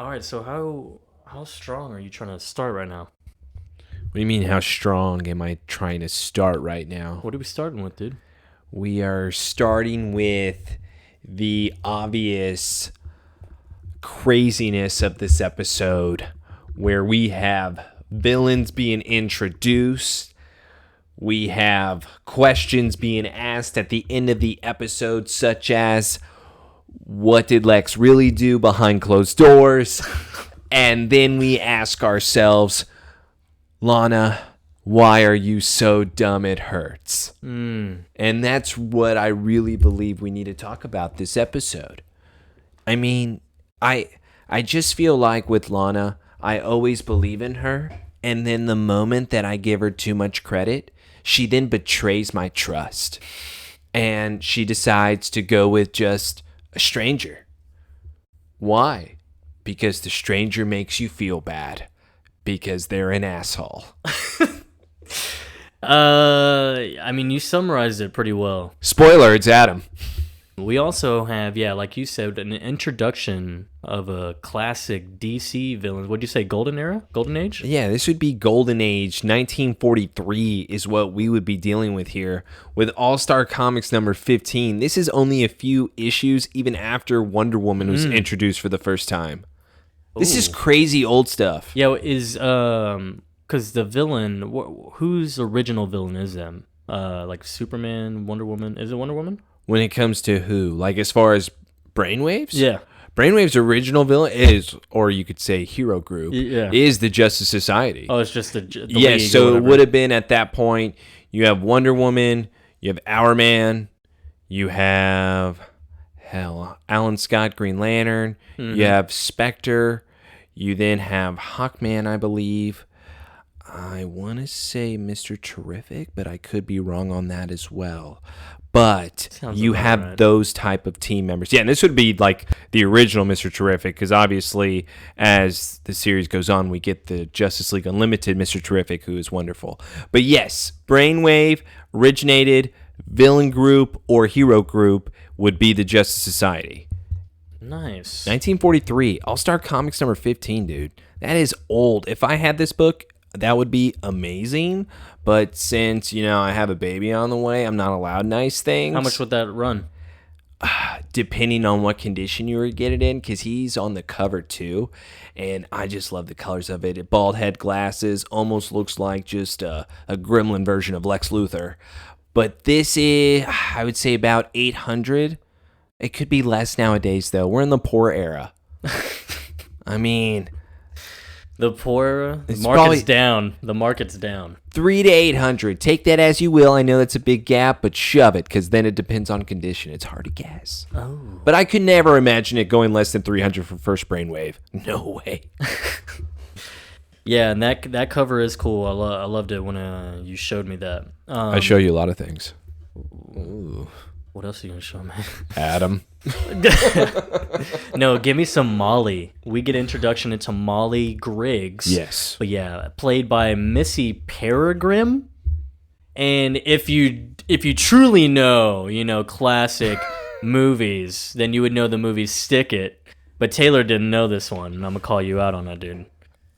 All right, so how strong are you trying to start right now? What do you mean, how strong am I trying to start right now? What are we starting with, dude? We are starting with the obvious craziness of this episode where we have villains being introduced. We have questions being asked at the end of the episode, such as, what did Lex really do behind closed doors? And then we ask ourselves, Lana, why are you so dumb it hurts? And that's what I really believe we need to talk about this episode. I mean, I just feel like with Lana, I always believe in her, and then the moment that I give her too much credit, she then betrays my trust. And she decides to go with just a stranger. Why? Because the stranger makes you feel bad. Because they're an asshole. I mean, you summarized it pretty well. Spoiler, it's Adam. We also have, like you said, an introduction of a classic DC villain. What'd you say, Golden Era? Golden Age? Yeah, this would be Golden Age. 1943 is what we would be dealing with here with All-Star Comics number 15. This is only a few issues even after Wonder Woman was introduced for the first time. This is crazy old stuff. Yeah, because the villain, whose original villain is them? Like Superman, Wonder Woman? Is it Wonder Woman? When it comes to who? Like as far as Brainwaves? Yeah. Brainwave's original villain is, or you could say hero group, is the Justice Society. Oh, it's just the yes, league so it would have been at that point, you have Wonder Woman, you have Hourman, you have, Alan Scott, Green Lantern, you have Spectre, you then have Hawkman, I believe. I want to say Mr. Terrific, but I could be wrong on that as well. But you have those type of team members. Yeah, and this would be like the original Mr. Terrific, because obviously as the series goes on, we get the Justice League Unlimited Mr. Terrific, who is wonderful. But yes, Brainwave originated, villain group or hero group would be the Justice Society. Nice. 1943, All-Star Comics number 15, dude. That is old. If I had this book, that would be amazing. But since, I have a baby on the way, I'm not allowed nice things. How much would that run? Depending on what condition you were getting in, because he's on the cover too. And I just love the colors of it. Bald head glasses, almost looks like just a gremlin version of Lex Luthor. But this is, I would say, about 800. It could be less nowadays, though. We're in the poor era. I mean, the poor market's down. The market's down. 300 to 800. Take that as you will. I know that's a big gap, but shove it, because then it depends on condition. It's hard to guess. Oh. But I could never imagine it going less than 300 for first Brainwave. No way. Yeah, and that cover is cool. I loved it when you showed me that. I show you a lot of things. Ooh. What else are you going to show me? Adam. No, give me some Molly. We get introduction into Molly Griggs. Yes. But yeah, played by Missy Peregrym. And if you truly know, classic movies, then you would know the movie Stick It. But Taylor didn't know this one, and I'm going to call you out on that, dude.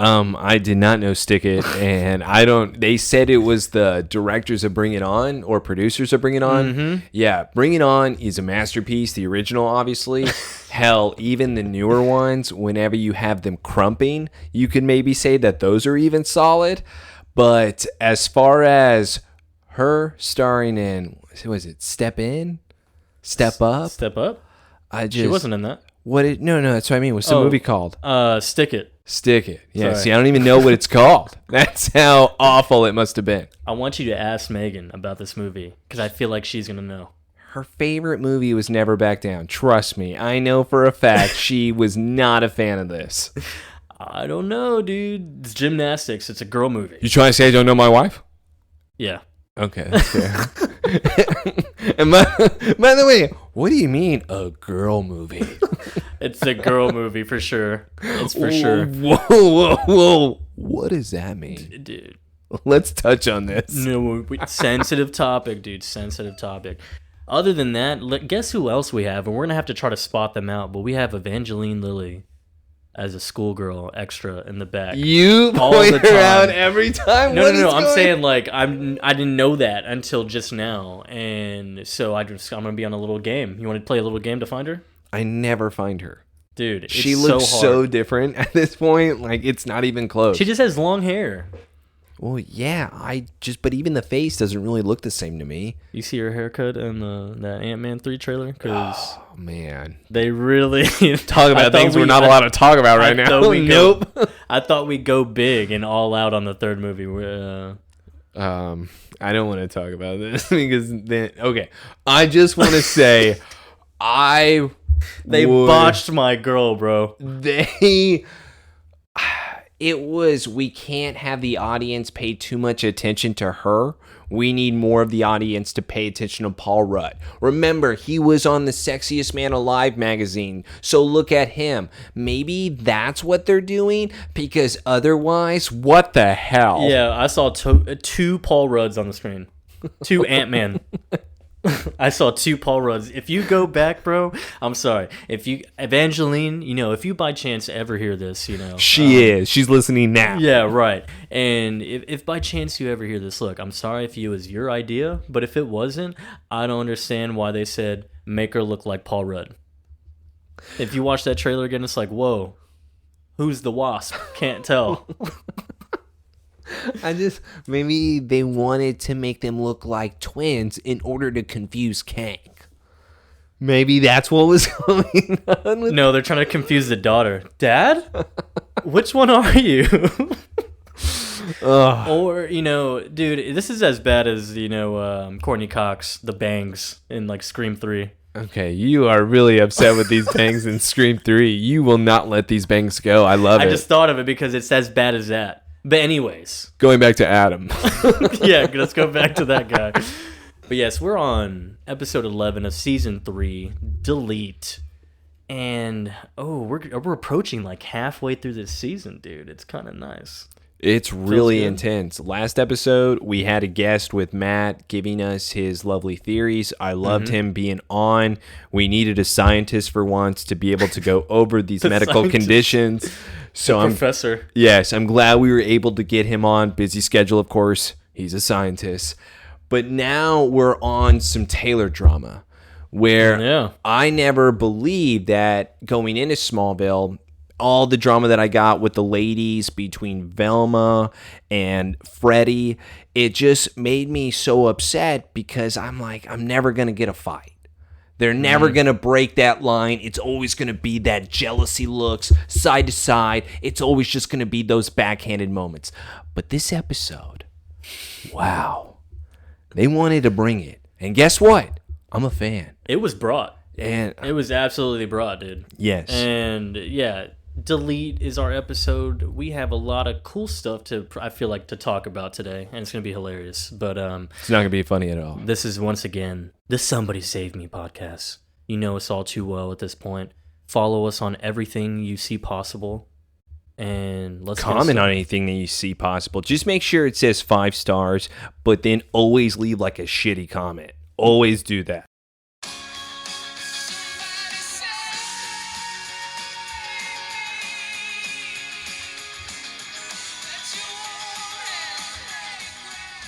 I did not know Stick It, and they said it was the directors of Bring It On, or producers of Bring It On. Mm-hmm. Yeah, Bring It On is a masterpiece, the original, obviously. Hell, even the newer ones, whenever you have them crumping, you can maybe say that those are even solid. But as far as her starring in, was it Step In? Step Up? Step Up? She wasn't in that. No, that's what I mean. What's the movie called? Stick It. Stick It. Yeah, Sorry. see, I don't even know what it's called. That's how awful it must have been. I want you to ask Megan about this movie, because I feel like she's going to know. Her favorite movie was Never Back Down. Trust me. I know for a fact she was not a fan of this. I don't know, dude. It's gymnastics. It's a girl movie. You trying to say I don't know my wife? Yeah. Okay, that's fair. And by the way, what do you mean a girl movie? It's a girl movie for sure. It's for sure. Whoa. What does that mean? Dude. Let's touch on this. No, sensitive topic, dude. Sensitive topic. Other than that, guess who else we have? And we're going to have to try to spot them out. But we have Evangeline Lilly. as a schoolgirl extra in the back. You all point the her time. out every time. No. I'm saying like I didn't know that until just now, and so I'm gonna be on a little game. You want to play a little game to find her? I never find her. Dude, it's She looks so so hard. different at this point. Like, it's not even close. She just has long hair. Well, yeah, but even the face doesn't really look the same to me. You see her haircut in the Ant-Man 3 trailer? Because Oh, man. they really Talk about things we're not allowed to talk about right now. Nope. I thought we'd go big and all out on the third movie. I don't want to talk about this because then, okay. I just want to say, They botched my girl, bro. We can't have the audience pay too much attention to her. We need more of the audience to pay attention to Paul Rudd. Remember, he was on the Sexiest Man Alive magazine, so look at him. Maybe that's what they're doing, because otherwise, what the hell? Yeah, I saw two Paul Rudds on the screen. Two Ant-Man. I saw two Paul Rudds. If you go back, bro, I'm sorry. Evangeline, if you by chance ever hear this, She's listening now. Yeah, right. And if by chance you ever hear this, look, I'm sorry if it was your idea, but if it wasn't, I don't understand why they said make her look like Paul Rudd. If you watch that trailer again, it's like, whoa, who's the Wasp? Can't tell. Maybe they wanted to make them look like twins in order to confuse Kang. Maybe that's what was going on. No, they're trying to confuse the daughter. Dad? Which one are you? Or, dude, this is as bad as, Courtney Cox, the bangs in like Scream 3. Okay, you are really upset with these bangs in Scream 3. You will not let these bangs go. I love it. I just thought of it because it's as bad as that. But anyways. Going back to Adam. Yeah, let's go back to that guy. But yes, we're on episode 11 of season 3, Delete. And, we're approaching like halfway through this season, dude. It's kind of nice. It's really intense. Last episode, we had a guest with Matt giving us his lovely theories. I loved him being on. We needed a scientist for once to be able to go over these medical conditions. So Professor. Yes, I'm glad we were able to get him on. Busy schedule, of course. He's a scientist. But now we're on some Taylor drama where I never believed that going into Smallville, all the drama that I got with the ladies between Velma and Freddie, it just made me so upset because I'm like, I'm never going to get a fight. They're never going to break that line. It's always going to be that jealousy looks side to side. It's always just going to be those backhanded moments. But this episode, wow, they wanted to bring it. And guess what? I'm a fan. It was brought. And it was absolutely brought, dude. Yes. And yeah, Delete is our episode. We have a lot of cool stuff to talk about today, and it's gonna be hilarious. But it's not gonna be funny at all. This is once again the Somebody Save Me podcast. You know us all too well at this point. Follow us on everything you see possible, and let's comment on anything that you see possible. Just make sure it says 5 stars, but then always leave like a shitty comment. Always do that.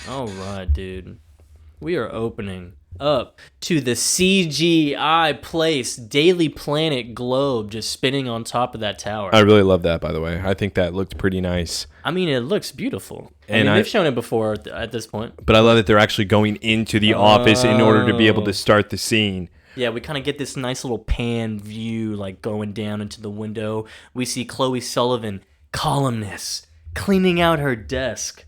All right, dude. We are opening up to the CGI place, Daily Planet globe just spinning on top of that tower. I really love that, by the way. I think that looked pretty nice. I mean, it looks beautiful. They've shown it before at this point. But I love that they're actually going into the office in order to be able to start the scene. Yeah, we kind of get this nice little pan view, like going down into the window. We see Chloe Sullivan, columnist, cleaning out her desk.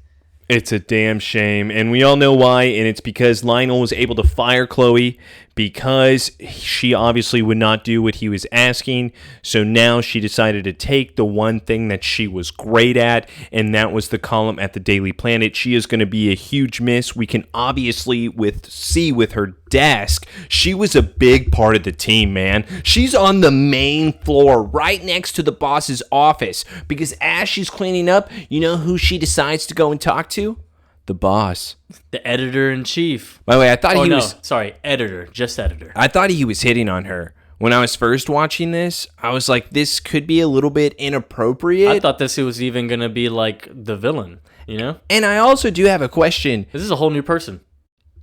It's a damn shame, and we all know why, and it's because Lionel was able to fire Chloe because she obviously would not do what he was asking, so now she decided to take the one thing that she was great at, and that was the column at the Daily Planet. She is going to be a huge miss. We can obviously see with her desk, she was a big part of the team, man. She's on the main floor right next to the boss's office because as she's cleaning up, you know who she decides to go and talk to? The boss. The editor-in-chief. By the way, I thought he was... Sorry, editor. Just editor. I thought he was hitting on her When I was first watching this, I was like, this could be a little bit inappropriate. I thought this was even going to be like the villain, you know? And I also do have a question. This is a whole new person.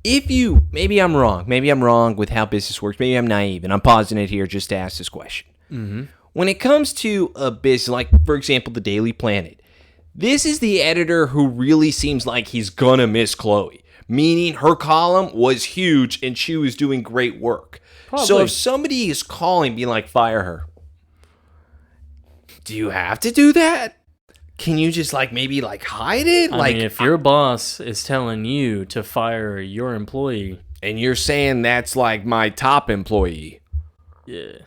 Maybe I'm wrong with how business works. Maybe I'm naive, and I'm pausing it here just to ask this question. Mm-hmm. When it comes to a business, like, for example, the Daily Planet, this is the editor who really seems like he's gonna miss Chloe, meaning her column was huge and she was doing great work. Probably. So if somebody is calling, being like, fire her, do you have to do that? Can you just maybe hide it? I mean, if your boss is telling you to fire your employee, and you're saying that's my top employee, yeah,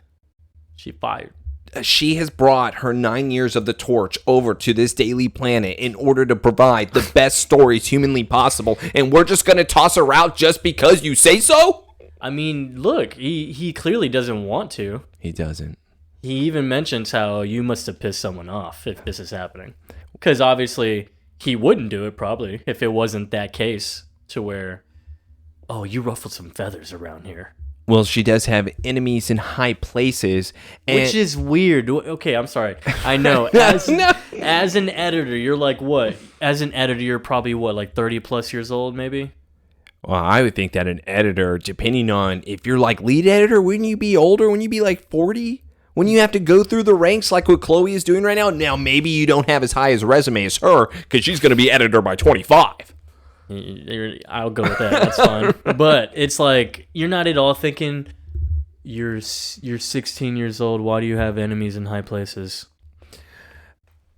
she fired. She has brought her 9 years of the torch over to this Daily Planet in order to provide the best stories humanly possible, and we're just gonna toss her out just because you say so? I mean, look, he clearly doesn't want to. He doesn't. He even mentions how you must have pissed someone off if this is happening. Because obviously he wouldn't do it probably if it wasn't that case to where, oh, you ruffled some feathers around here. Well, she does have enemies in high places. Which is weird. Okay, I'm sorry. I know. As an editor, you're like what? As an editor, you're probably what, 30 plus years old maybe? Well, I would think that an editor, depending on if you're lead editor, wouldn't you be older? Wouldn't you be 40? When you have to go through the ranks like what Chloe is doing right now, maybe you don't have as high as a resume as her because she's going to be editor by 25. I'll go with that. That's fine. But it's you're not at all thinking you're 16 years old. Why do you have enemies in high places?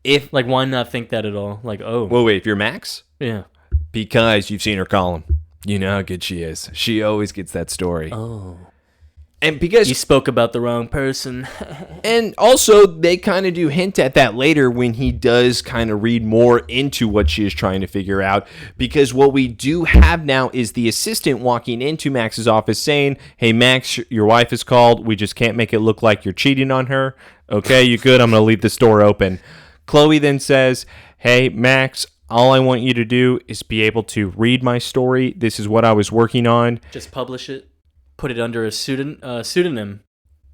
Why not think that at all? Well, wait, if you're Max? Yeah. Because you've seen her column. You know how good she is. She always gets that story. Oh. And because you spoke about the wrong person. And also, they kind of do hint at that later when he does kind of read more into what she is trying to figure out. Because what we do have now is the assistant walking into Max's office saying, hey, Max, your wife is called. We just can't make it look like you're cheating on her. Okay, you good? I'm going to leave this door open. Chloe then says, hey, Max, all I want you to do is be able to read my story. This is what I was working on. Just publish it. Put it under a pseudonym.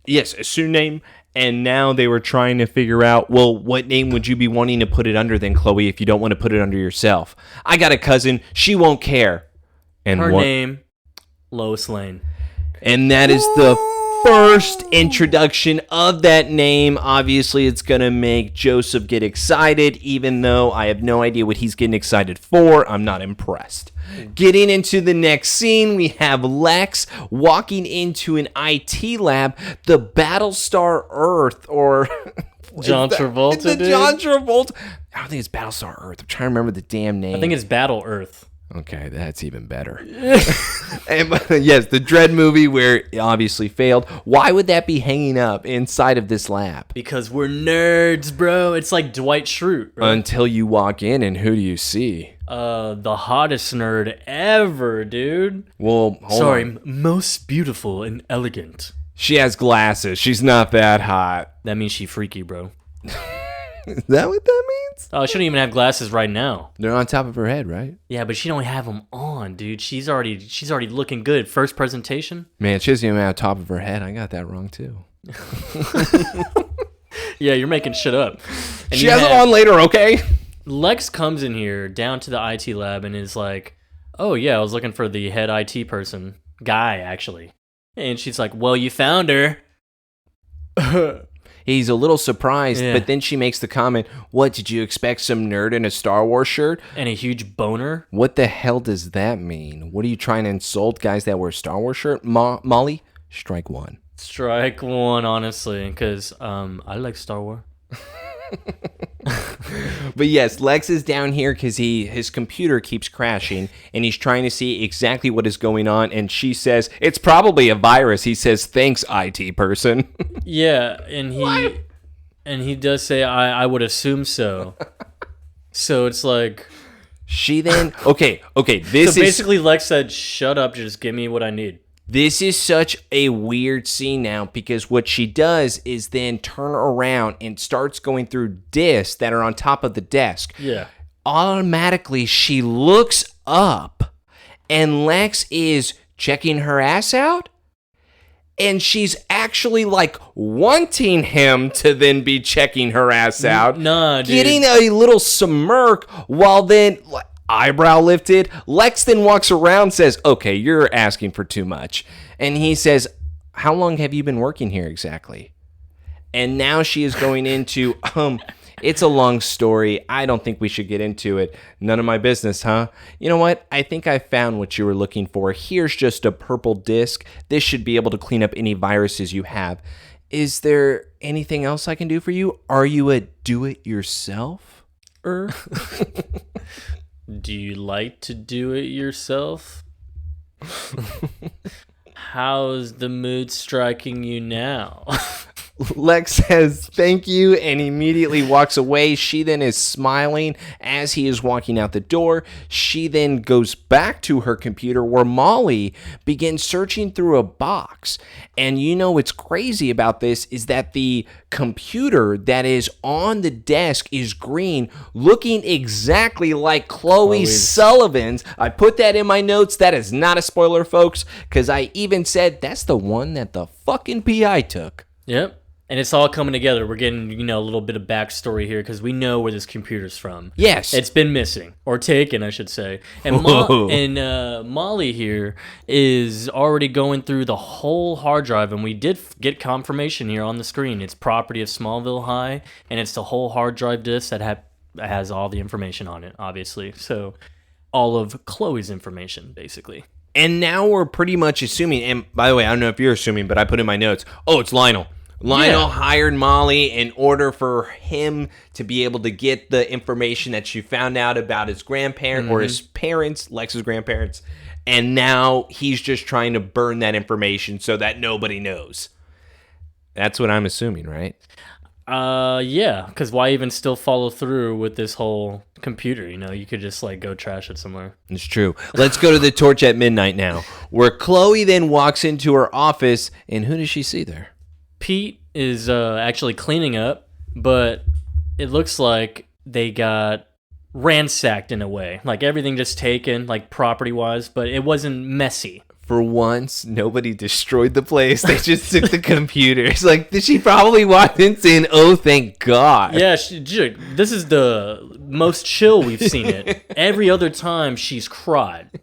Yes, a pseudonym. And now they were trying to figure out, well, what name would you be wanting to put it under then, Chloe, if you don't want to put it under yourself? I got a cousin. She won't care. And her name, Lois Lane. And that is the first introduction of that name. Obviously, it's going to make Joseph get excited, even though I have no idea what he's getting excited for. I'm not impressed. Getting into the next scene, we have Lex walking into an IT lab, the Battlestar Earth, or John Travolta. The John Travolta. I don't think it's Battlestar Earth. I'm trying to remember the damn name. I think it's Battle Earth. Okay, that's even better. And yes, the Dread movie where it obviously failed. Why would that be hanging up inside of this lab? Because we're nerds, bro. It's like Dwight Schrute. Right? Until you walk in, and who do you see? The hottest nerd ever, dude. Well, hold on. Most beautiful and elegant. She has glasses. She's not that hot. That means she freaky, bro. Is that what that means? Oh, she don't even have glasses right now. They're on top of her head, right? Yeah, but she don't have them on, dude. She's already looking good. First presentation. Man, she doesn't even have top of her head. I got that wrong too. Yeah, you're making shit up. And she has it on later, okay? Lex comes in here down to the IT lab and is like, "Oh yeah, I was looking for the head IT person, guy actually." And she's like, "Well, you found her." He's a little surprised, but then she makes the comment, what, did you expect some nerd in a Star Wars shirt? And a huge boner? What the hell does that mean? What are you trying to insult guys that wear a Star Wars shirt? Molly, strike one. Strike one, honestly, because I like Star Wars. But yes, Lex is down here because his computer keeps crashing and he's trying to see exactly what is going on, and she says it's probably a virus. He says, thanks, IT person. Yeah, and he does say I would assume so. So it's like she then okay this so basically Lex said, shut up, just give me what I need. This is such a weird scene now because what she does is then turn around and starts going through discs that are on top of the desk. Yeah. Automatically, she looks up and Lex is checking her ass out. And she's actually like wanting him to then be checking her ass out. Nah, dude. Getting a little smirk while then eyebrow lifted. Lex then walks around, says, okay, you're asking for too much. And he says, how long have you been working here exactly? And now she is going into, it's a long story. I don't think we should get into it. None of my business, huh? You know what? I think I found what you were looking for. Here's just a purple disc. This should be able to clean up any viruses you have. Is there anything else I can do for you? Are you a do-it-yourself? Do you like to do it yourself? How's the mood striking you now? Lex says thank you and immediately walks away. She then is smiling as he is walking out the door. She then goes back to her computer where Molly begins searching through a box. And you know what's crazy about this is that the computer that is on the desk is green, looking exactly like Chloe Sullivan's. I put that in my notes. That is not a spoiler, folks, because I even said that's the one that the fucking PI took. Yep. And it's all coming together. We're getting, a little bit of backstory here because we know where this computer's from. Yes. It's been missing. Or taken, I should say. And, Molly here is already going through the whole hard drive. And we did get confirmation here on the screen. It's property of Smallville High. And it's the whole hard drive disk that has all the information on it, obviously. So all of Chloe's information, basically. And now we're pretty much assuming, and by the way, I don't know if you're assuming, but I put in my notes, it's Lionel. Lionel hired Molly in order for him to be able to get the information that she found out about his grandparent or his parents, Lex's grandparents, and now he's just trying to burn that information so that nobody knows. That's what I'm assuming, right? Yeah, because why even still follow through with this whole computer? You could just go trash it somewhere. It's true. Let's go to the Torch at Midnight now, where Chloe then walks into her office, and who does she see there? Pete is actually cleaning up, but it looks like they got ransacked in a way. Like everything just taken, property-wise, but it wasn't messy. For once, nobody destroyed the place. They just took the computers. She probably walked in saying, oh, thank God. Yeah, this is the most chill we've seen it. Every other time, she's cried.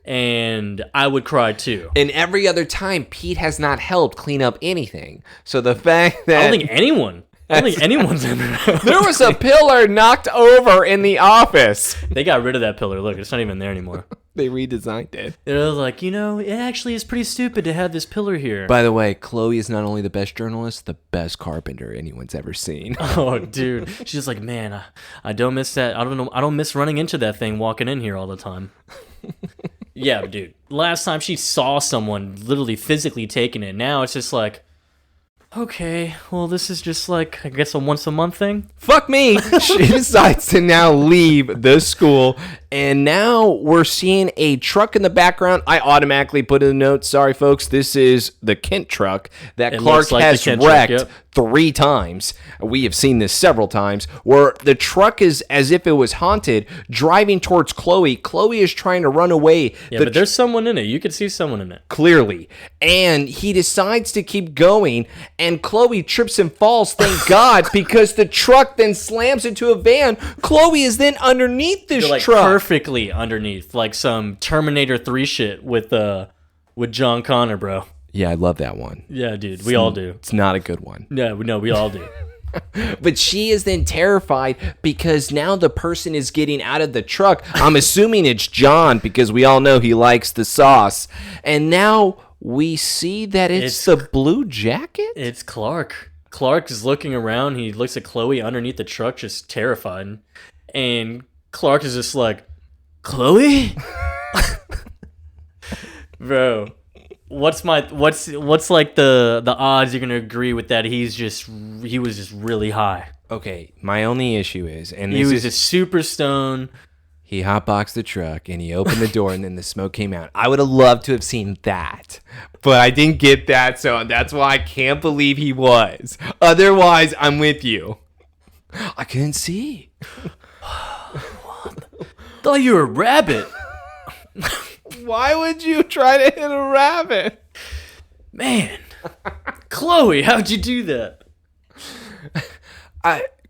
And I would cry too. And every other time, Pete has not helped clean up anything. So the fact that... I don't think anyone's in there. There was a pillar knocked over in the office. They got rid of that pillar. Look, it's not even there anymore. They redesigned it. They're like, it actually is pretty stupid to have this pillar here. By the way, Chloe is not only the best journalist, the best carpenter anyone's ever seen. Oh, dude. She's just like, man, I don't miss that. I don't miss running into that thing walking in here all the time. Yeah, dude. Last time she saw someone literally physically taking it. Now it's just like, okay, well, this is just I guess a once a month thing. Fuck me. She decides to now leave the school. And now we're seeing a truck in the background. I automatically put in the notes, sorry, folks, this is the Kent truck that Clark has wrecked 3 times. We have seen this several times, where the truck is as if it was haunted, driving towards Chloe. Chloe is trying to run away. Yeah, but there's someone in it. You can see someone in it. Clearly. And he decides to keep going, and Chloe trips and falls, thank God, because the truck then slams into a van. Chloe is then underneath this truck. Perfectly underneath, like some Terminator 3 shit with John Connor, bro. Yeah, I love that one. Yeah, dude, we all do. It's not a good one. No, we all do. But she is then terrified because now the person is getting out of the truck. I'm assuming it's John because we all know he likes the sauce. And now we see that it's the blue jacket? It's Clark. Clark is looking around. He looks at Chloe underneath the truck, just terrified. And Clark is just like, Chloe? Bro, what's the odds you're gonna agree with that? He was just really high. Okay, my only issue is, and he was just super stoned. He hotboxed the truck and he opened the door and then the smoke came out. I would have loved to have seen that, but I didn't get that, so that's why I can't believe he was. Otherwise, I'm with you. I couldn't see. Thought you were a rabbit. Why would you try to hit a rabbit? Man, Chloe, how'd you do that?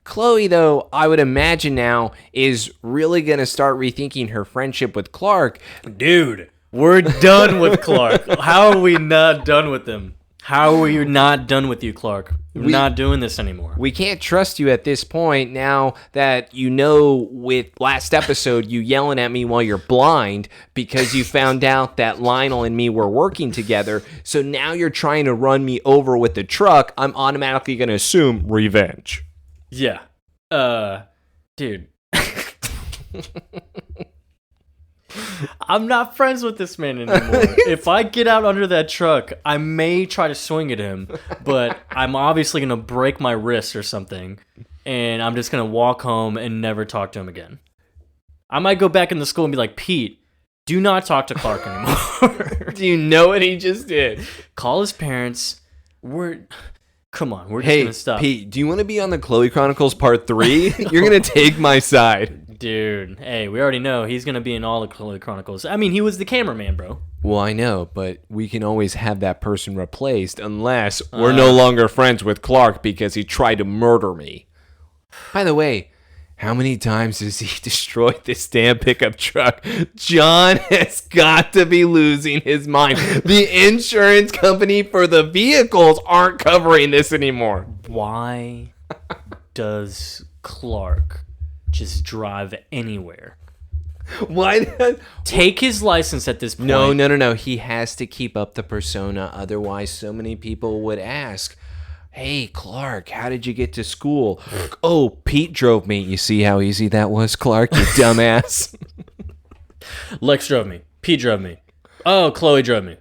Chloe, though, I would imagine now is really going to start rethinking her friendship with Clark. Dude, we're done with Clark. How are we not done with him? How are we not done with you, Clark? We're not doing this anymore. We can't trust you at this point now that you know with last episode you yelling at me while you're blind because you found out that Lionel and me were working together. So now you're trying to run me over with the truck. I'm automatically going to assume revenge. Yeah. Dude. I'm not friends with this man anymore. If I get out under that truck, I may try to swing at him, but I'm obviously going to break my wrist or something, and I'm just going to walk home and never talk to him again. I might go back in the school and be like, Pete, do not talk to Clark anymore. Do you know what he just did? Call his parents. Come on, we're just going to stop. Pete, do you want to be on the Chloe Chronicles Part 3? You're going to take my side. Dude, hey, we already know he's going to be in all the Chloe Chronicles. I mean, he was the cameraman, bro. Well, I know, but we can always have that person replaced unless we're no longer friends with Clark because he tried to murder me. By the way, how many times has he destroyed this damn pickup truck? John has got to be losing his mind. The insurance company for the vehicles aren't covering this anymore. Why does Clark just drive anywhere? Why? Take his license at this point. No. He has to keep up the persona. Otherwise, so many people would ask, hey, Clark, how did you get to school? Oh, Pete drove me. You see how easy that was, Clark, you dumbass? Lex drove me. Pete drove me. Oh, Chloe drove me.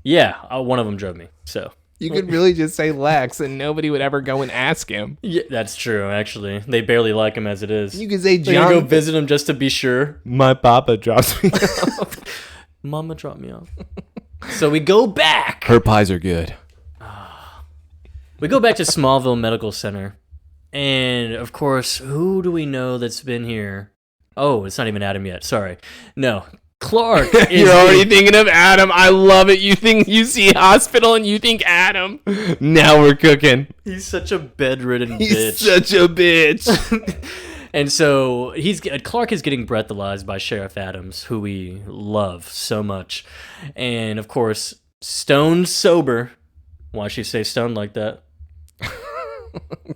Yeah, one of them drove me. So you could really just say Lex and nobody would ever go and ask him. Yeah, that's true, actually. They barely like him as it is. You could say John. They're gonna go visit him just to be sure. My papa drops me off. Mama dropped me off. So we go back. Her pies are good. We go back to Smallville Medical Center. And, of course, who do we know that's been here? Oh, it's not even Adam yet. Sorry. No. Clark is... You're already thinking of Adam. I love it. You think you see hospital and you think Adam. Now we're cooking. He's such a bedridden bitch. He's such a bitch. And so Clark is getting breathalyzed by Sheriff Adams, who we love so much. And, of course, stoned sober. Why'd she say stoned like that?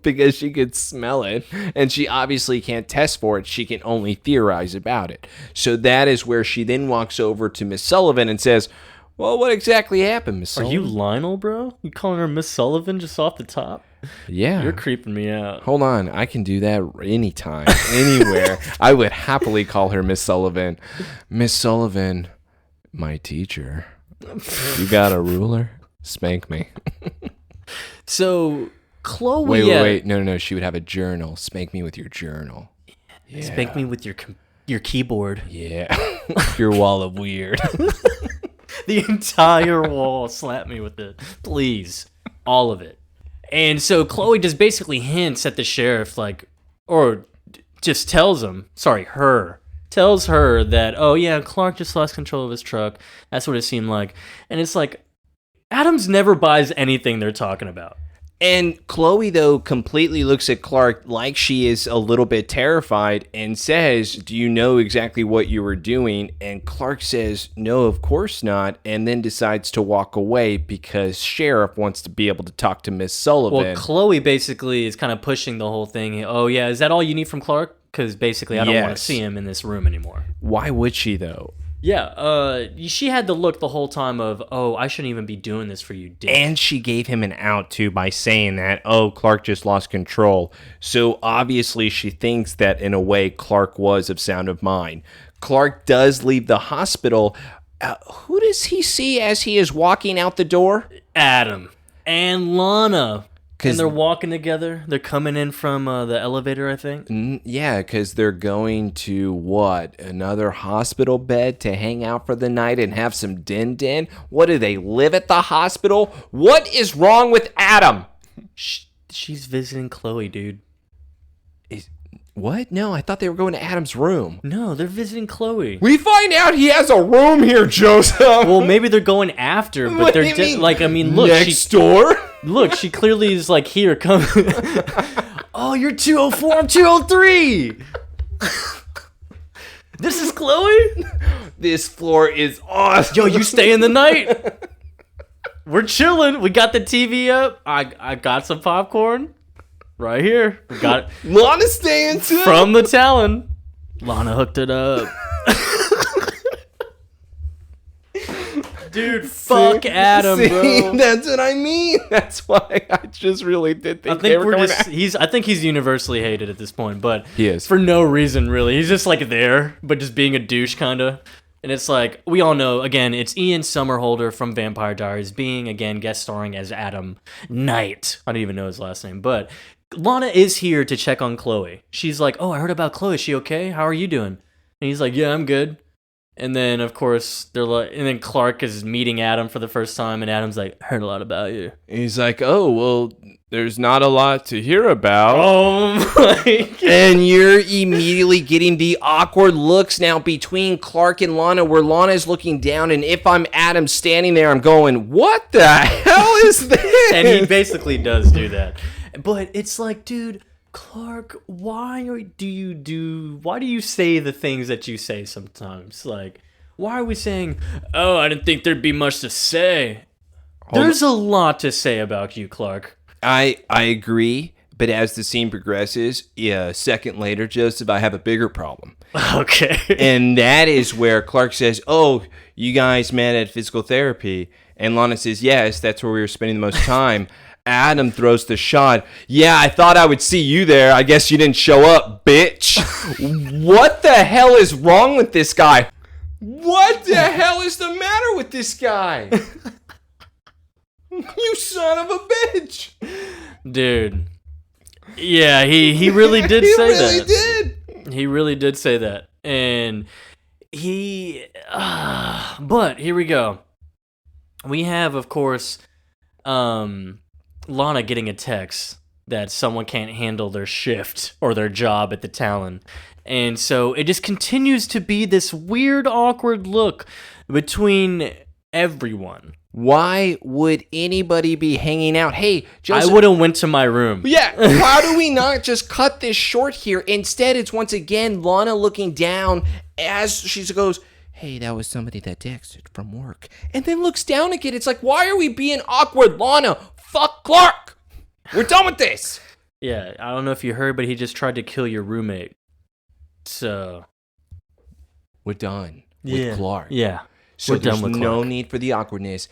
Because she could smell it, and she obviously can't test for it. She can only theorize about it. So that is where she then walks over to Miss Sullivan and says, well, what exactly happened, Miss Sullivan? Are you Lionel, bro? You calling her Miss Sullivan just off the top? Yeah. You're creeping me out. Hold on. I can do that anytime, anywhere. I would happily call her Miss Sullivan. Miss Sullivan, my teacher. You got a ruler? Spank me. So... Chloe, wait. No. She would have a journal. Spank me with your journal. Yeah. Spank me with your keyboard. Yeah. Your wall of weird. The entire wall. Slap me with it. Please. All of it. And so Chloe just basically hints at the sheriff, or just tells her that, oh yeah, Clark just lost control of his truck. That's what it seemed like. And it's like, Adams never buys anything they're talking about. And Chloe, though, completely looks at Clark like she is a little bit terrified and says, do you know exactly what you were doing? And Clark says, no, of course not. And then decides to walk away because Sheriff wants to be able to talk to Miss Sullivan. Well, Chloe basically is kind of pushing the whole thing. Oh, yeah, is that all you need from Clark? Because basically I don't want to see him in this room anymore. Why would she, though? Yeah, she had the look the whole time of, oh, I shouldn't even be doing this for you, dick. And she gave him an out, too, by saying that, oh, Clark just lost control. So obviously she thinks that, in a way, Clark was of sound of mind. Clark does leave the hospital. Who does he see as he is walking out the door? Adam and Lana. And they're walking together. They're coming in from the elevator, I think. Yeah, because they're going to, what, another hospital bed to hang out for the night and have some din-din? What, do they live at the hospital? What is wrong with Adam? She's visiting Chloe, dude. What? No, I thought they were going to Adam's room. No, they're visiting Chloe. We find out he has a room here, Joseph. Well, maybe they're going after, but What do they're you mean? like, I mean, look, next door. Look, she clearly is like, here, come. Oh, you're 204, I'm 203. This is Chloe? This floor is awesome. Yo, you staying the night? We're chilling. We got the TV up. I got some popcorn right here. We got it Lana's staying too. from the Talon. Lana hooked it up. Dude, fuck Adam, bro. That's what I mean. That's why I just really did think they were going to... I think he's universally hated at this point, but He is. for no reason really. He's just like there, but just being a douche kind of. And it's like, we all know, again, it's Ian Somerhalder from Vampire Diaries being, again, guest starring as Adam Knight. I don't even know his last name, but Lana is here to check on Chloe. She's like, oh, I heard about Chloe. Is she okay? How are you doing? And he's like, yeah, I'm good. And then, of course, they're like, and then Clark is meeting Adam for the first time, and Adam's like, heard a lot about you. He's like, oh, well, there's not a lot to hear about. Oh my God. And you're immediately getting the awkward looks now between Clark and Lana, where Lana is looking down, and if I'm Adam standing there, I'm going, what the hell is this? And he basically does do that. But it's like, dude, Clark, why do you say the things that you say sometimes? Like, why are we saying, oh, I didn't think there'd be much to say? There's a lot to say about you, Clark. I agree, but as the scene progresses, a second later, Joseph, I have a bigger problem. Okay. And that is where Clark says, oh, you guys met at physical therapy. And Lana says, yes, that's where we were spending the most time. Adam throws the shot. Yeah, I thought I would see you there. I guess you didn't show up, bitch. What the hell is wrong with this guy? What the hell is the matter with this guy? You son of a bitch. Dude. Yeah, he really did say that. He really did. He really did say that. And but here we go. We have, of course, Lana getting a text that someone can't handle their shift or their job at the Talon. And so it just continues to be this weird, awkward look between everyone. Why would anybody be hanging out? Hey, Joseph, I would have went to my room. Yeah, how do we not just cut this short here? Instead, it's once again Lana looking down as she goes, hey, that was somebody that texted from work. And then looks down again. It's like, why are we being awkward, Lana? Fuck Clark. We're done with this. Yeah, I don't know if you heard, but he just tried to kill your roommate. So we're done with Clark. Yeah. So we're there's done with no Clark. need for the awkwardness.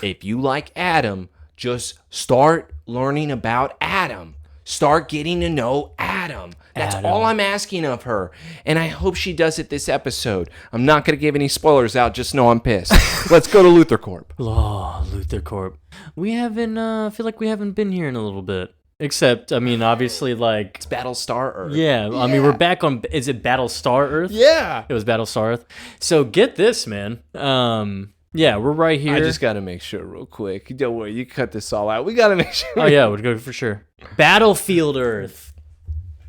If you like Adam, just start learning about Adam. Start getting to know Adam. That's all I'm asking of her. And I hope she does it this episode. I'm not going to give any spoilers out. Just know I'm pissed. Let's go to Luthor Corp. Oh, Luthor Corp. We haven't, I feel like we haven't been here in a little bit. Except, I mean, obviously, like... It's Battlestar Earth. Yeah, I mean, we're back on... Is it Battlestar Earth? Yeah. It was Battlestar Earth. So, get this, man. Yeah, we're right here. I just got to make sure real quick. Don't worry, you cut this all out. We got to make sure. Oh, yeah, we're good for sure. Battlefield Earth.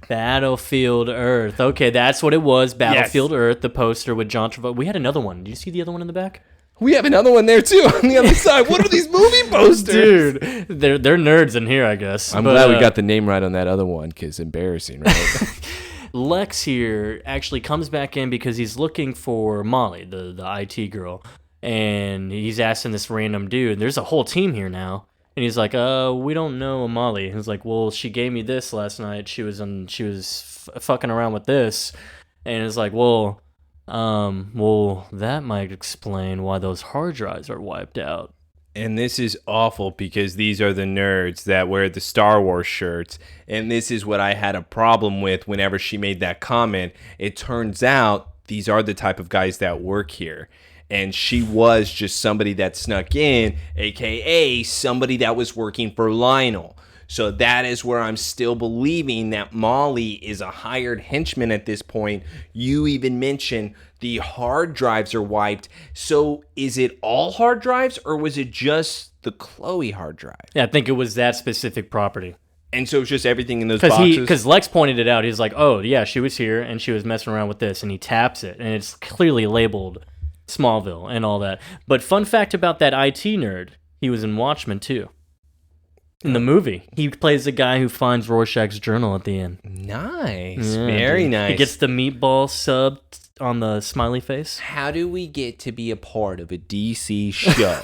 Battlefield Earth. Okay, that's what it was. Battlefield Earth, the poster with John Travolta. We had another one. Did you see the other one in the back? We have another one there, too, on the other side. What are these movie posters? Dude, they're nerds in here, I guess. I'm glad we got the name right on that other one, because embarrassing, right? Lex here actually comes back in because he's looking for Molly, the IT girl. And he's asking this random dude, there's a whole team here now. And he's like, we don't know Molly. He's like, well, she gave me this last night. She was fucking around with this. And it's like, well, that might explain why those hard drives are wiped out. And this is awful because these are the nerds that wear the Star Wars shirts. And this is what I had a problem with whenever she made that comment. It turns out these are the type of guys that work here. And she was just somebody that snuck in, a.k.a. somebody that was working for Lionel. So that is where I'm still believing that Molly is a hired henchman at this point. You even mentioned the hard drives are wiped. So is it all hard drives or was it just the Chloe hard drive? Yeah, I think it was that specific property. And so it's just everything in those boxes? Because Lex pointed it out. He's like, oh, yeah, she was here, and she was messing around with this. And he taps it, and it's clearly labeled Smallville and all that. But fun fact about that IT nerd, he was in Watchmen, too. In the movie. He plays the guy who finds Rorschach's journal at the end. Nice. Yeah, Very dude. nice. He gets the meatball sub on the smiley face. How do we get to be a part of a DC show?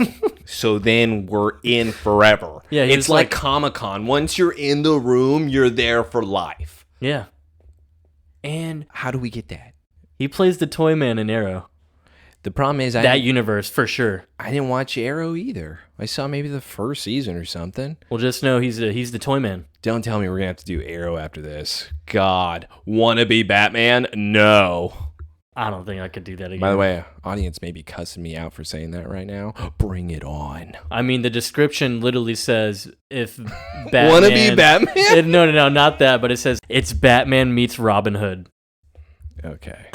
So then we're in forever. Yeah, it's like Comic-Con. Once you're in the room, you're there for life. Yeah. And how do we get that? He plays the Toy Man in Arrow. The problem is that universe, for sure. I didn't watch Arrow either. I saw maybe the first season or something. Well, just know he's the Toy Man. Don't tell me we're going to have to do Arrow after this. God. Wanna be Batman? No. I don't think I could do that again. By the way, audience may be cussing me out for saying that right now. Bring it on. I mean, the description literally says, if Batman... Wanna be Batman? No, not that, but it says, it's Batman meets Robin Hood. Okay.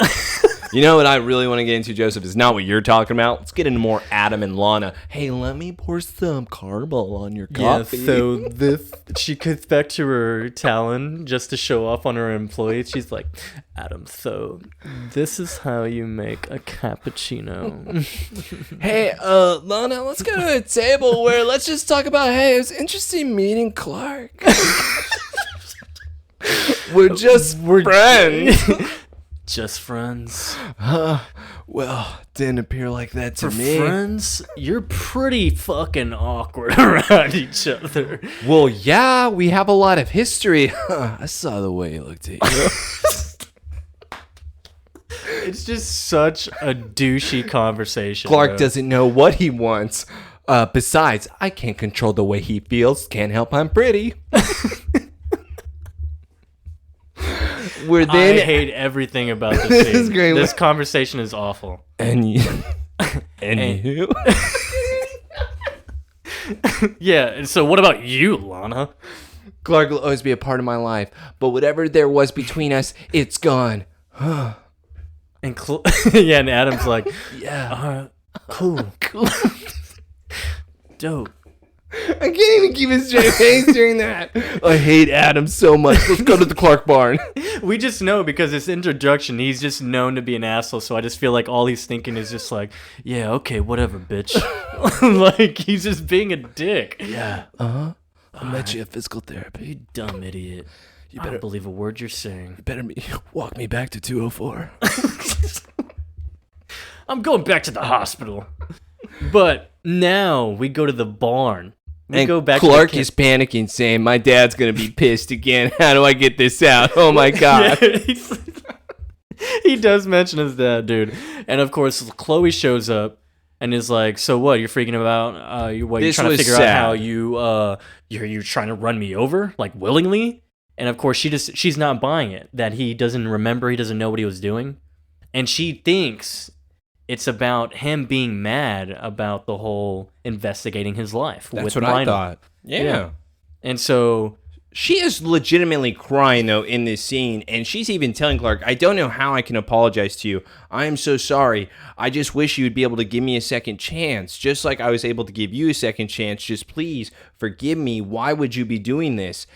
You know what I really want to get into, Joseph, is not what you're talking about. Let's get into more Adam and Lana. Hey, let me pour some caramel on your coffee. Yeah, so she gets back to her Talon just to show off on her employees. She's like, Adam, so this is how you make a cappuccino. Hey, Lana, let's go to a table where let's just talk about, hey, it was interesting meeting Clark. We're friends. Just friends. Well, didn't appear like that to For me. friends, you're pretty fucking awkward around each other. Well, yeah, we have a lot of history. I saw the way he looked at you. It's just such a douchey conversation. Clark doesn't know what he wants. Besides, I can't control the way he feels. Can't help I'm pretty. I hate everything about this This scene. is great. This conversation is awful. And you. And you. Yeah, and so what about you, Lana? Clark will always be a part of my life, but whatever there was between us, it's gone. And yeah, and Adam's like, Yeah. cool. Dope. I can't even keep a straight face during that. I hate Adam so much. Let's go to the Clark barn. We just know because his introduction, he's just known to be an asshole. So I just feel like all he's thinking is just like, yeah, okay, whatever, bitch. Like he's just being a dick. Yeah. Uh-huh. I met you at physical therapy. You dumb idiot. I don't believe a word you're saying. You better walk me back to 204. I'm going back to the hospital. But now we go to the barn. We go back Clark to is panicking, saying, my dad's going to be pissed again. How do I get this out? Oh, my God. Yeah, he does mention his dad, dude. And, of course, Chloe shows up and is like, so what? You're freaking about? You're trying to figure out how you're trying to run me over? Like, willingly? And, of course, she's not buying it. That he doesn't remember. He doesn't know what he was doing. And she thinks it's about him being mad about the whole investigating his life. That's with what Lionel. I thought. Yeah. And so she is legitimately crying, though, in this scene. And she's even telling Clark, I don't know how I can apologize to you. I am so sorry. I just wish you'd be able to give me a second chance. Just like I was able to give you a second chance. Just please forgive me. Why would you be doing this?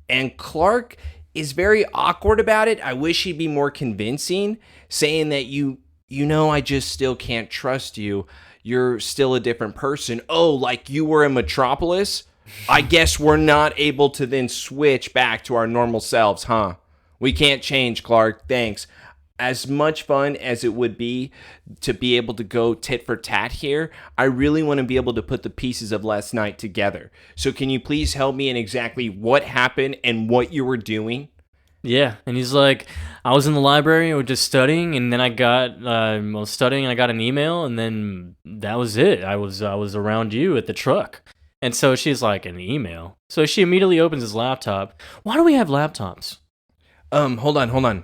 And Clark is very awkward about it. I wish he'd be more convincing, saying that you know, I just still can't trust you. You're still a different person. Oh, like you were in Metropolis? I guess we're not able to then switch back to our normal selves, huh? We can't change, Clark. Thanks. As much fun as it would be to be able to go tit for tat here, I really want to be able to put the pieces of last night together. So can you please help me in exactly what happened and what you were doing? yeah, and he's like, I was in the library, I was just studying, and then I was studying, and I got an email, and then that was it. I was around you at the truck. And so she's like, an email? So she immediately opens his laptop. Why do we have laptops? Hold on.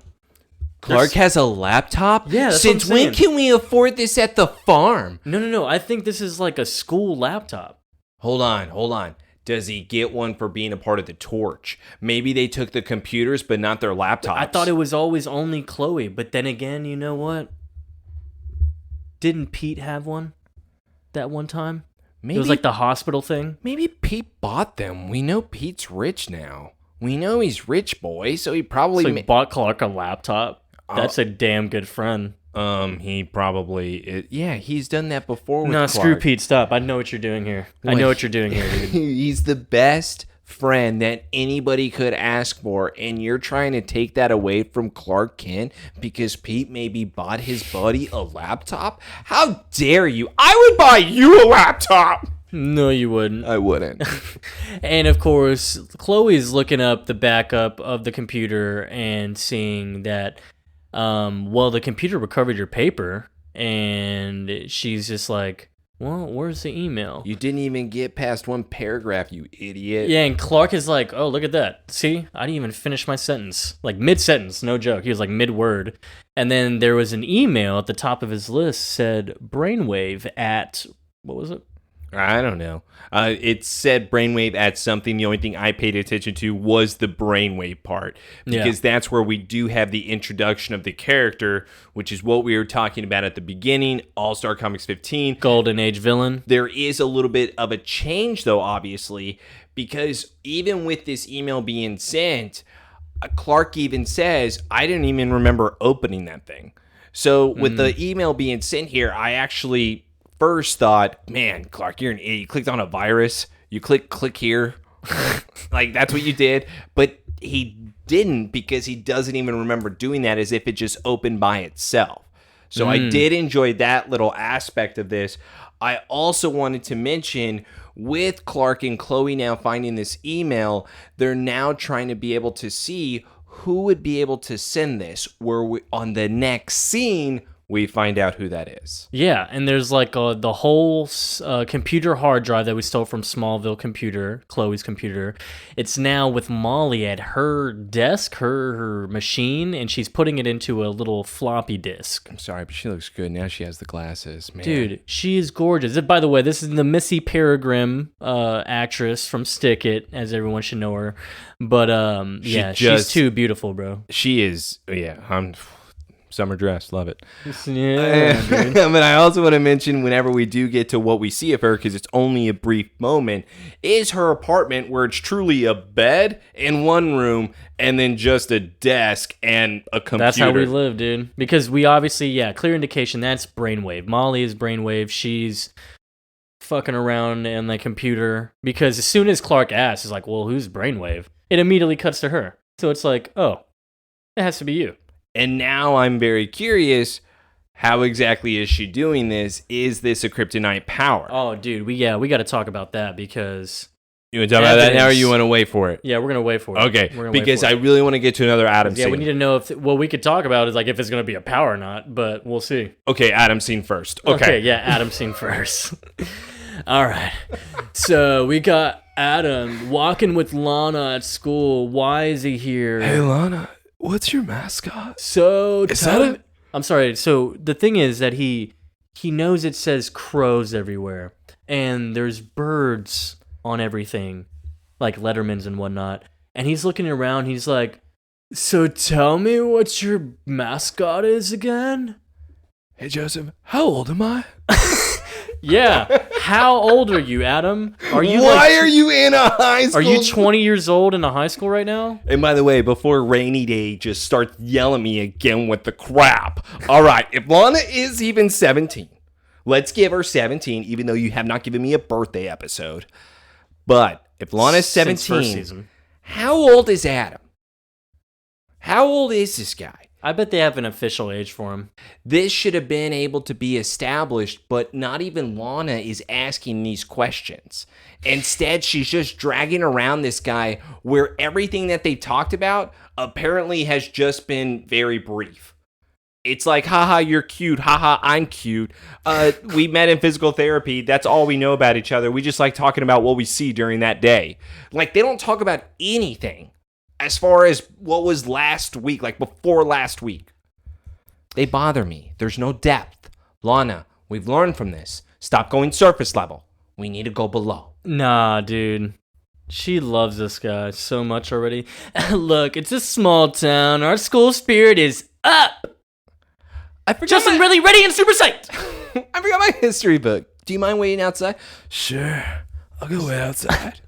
Clark has a laptop? Yeah, that's Since what I'm when saying. can we afford this at the farm? No. I think this is like a school laptop. Hold on. Does he get one for being a part of the Torch? Maybe they took the computers, but not their laptops. I thought it was always only Chloe, but then again, you know what? Didn't Pete have one that one time? Maybe It was like the hospital thing. Maybe Pete bought them. We know Pete's rich now. We know he's rich, boy, so he probably... So he bought Clark a laptop. That's a damn good friend. He probably... he's done that before with No, Clark. screw Pete, stop. I know what you're doing here. I know what you're doing here, dude. He's the best friend that anybody could ask for, and you're trying to take that away from Clark Kent because Pete maybe bought his buddy a laptop? How dare you? I would buy you a laptop! No, you wouldn't. I wouldn't. And of course, Chloe's looking up the backup of the computer and seeing that, the computer recovered your paper, and she's just like, well, where's the email? You didn't even get past one paragraph, you idiot. Yeah, and Clark is like, oh, look at that. See? I didn't even finish my sentence. Like, mid-sentence, no joke. He was like mid-word. And then there was an email at the top of his list said Brainwave at, what was it? I don't know. It said Brainwave at something. The only thing I paid attention to was the Brainwave part, because that's where we do have the introduction of the character, which is what we were talking about at the beginning, All-Star Comics 15. Golden Age villain. There is a little bit of a change, though, obviously, because even with this email being sent, Clark even says, I didn't even remember opening that thing. So with the email being sent here, I actually... first thought, man, Clark, you're an idiot. You clicked on a virus. You click here. Like, that's what you did. But he didn't, because he doesn't even remember doing that, as if it just opened by itself. So I did enjoy that little aspect of this. I also wanted to mention, with Clark and Chloe now finding this email, they're now trying to be able to see who would be able to send this, where on the next scene... we find out who that is. Yeah, and there's like the whole computer hard drive that we stole from Smallville computer, Chloe's computer. It's now with Molly at her desk, her machine, and she's putting it into a little floppy disk. I'm sorry, but she looks good. Now she has the glasses. Man. Dude, she is gorgeous. By the way, this is the Missy Peregrym actress from Stick It, as everyone should know her. But she's too beautiful, bro. She is, summer dress, love it. Yeah, But I also want to mention, whenever we do get to what we see of her, because it's only a brief moment, is her apartment, where it's truly a bed in one room and then just a desk and a computer. That's how we live, dude. Because we obviously, clear indication that's Brainwave. Molly is Brainwave. She's fucking around in the computer, because as soon as Clark asks, he's like, well, who's Brainwave? It immediately cuts to her. So it's like, oh, it has to be you. And now I'm very curious, how exactly is she doing this? Is this a kryptonite power? Oh, dude, we got to talk about that, because... You want to talk about that now, or you want to wait for it? Yeah, we're going to wait for it. Okay, because I really want to get to another Adam scene. Yeah, we need to know if... what we could talk about is like if it's going to be a power or not, but we'll see. Okay, Adam scene first. Okay, yeah, Adam scene first. All right. So we got Adam walking with Lana at school. Why is he here? Hey, Lana. What's your mascot? So I'm sorry. So the thing is that he knows it says crows everywhere, and there's birds on everything, like Letterman's and whatnot. And he's looking around. He's like, "So tell me what your mascot is again." Hey, Joseph. How old am I? Yeah. How old are you, Adam? Are you in a high school? Are you 20 years old in a high school right now? And by the way, before Rainy Day just starts yelling at me again with the crap. All right, if Lana is even 17, let's give her 17, even though you have not given me a birthday episode. But if Lana's 17, how old is Adam? How old is this guy? I bet they have an official age for him. This should have been able to be established, but not even Lana is asking these questions. Instead, she's just dragging around this guy, where everything that they talked about apparently has just been very brief. It's like, haha, you're cute. Haha, I'm cute. We met in physical therapy. That's all we know about each other. We just like talking about what we see during that day. Like, they don't talk about anything as far as what was last week, like before last week. They bother me. There's no depth. Lana, we've learned from this. Stop going surface level. We need to go below. Nah, dude. She loves this guy so much already. Look, it's a small town. Our school spirit is up. I forgot Justin, really ready and super psyched. I forgot my history book. Do you mind waiting outside? Sure. I'll go wait outside.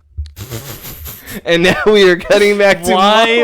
And now we are cutting back to Molly.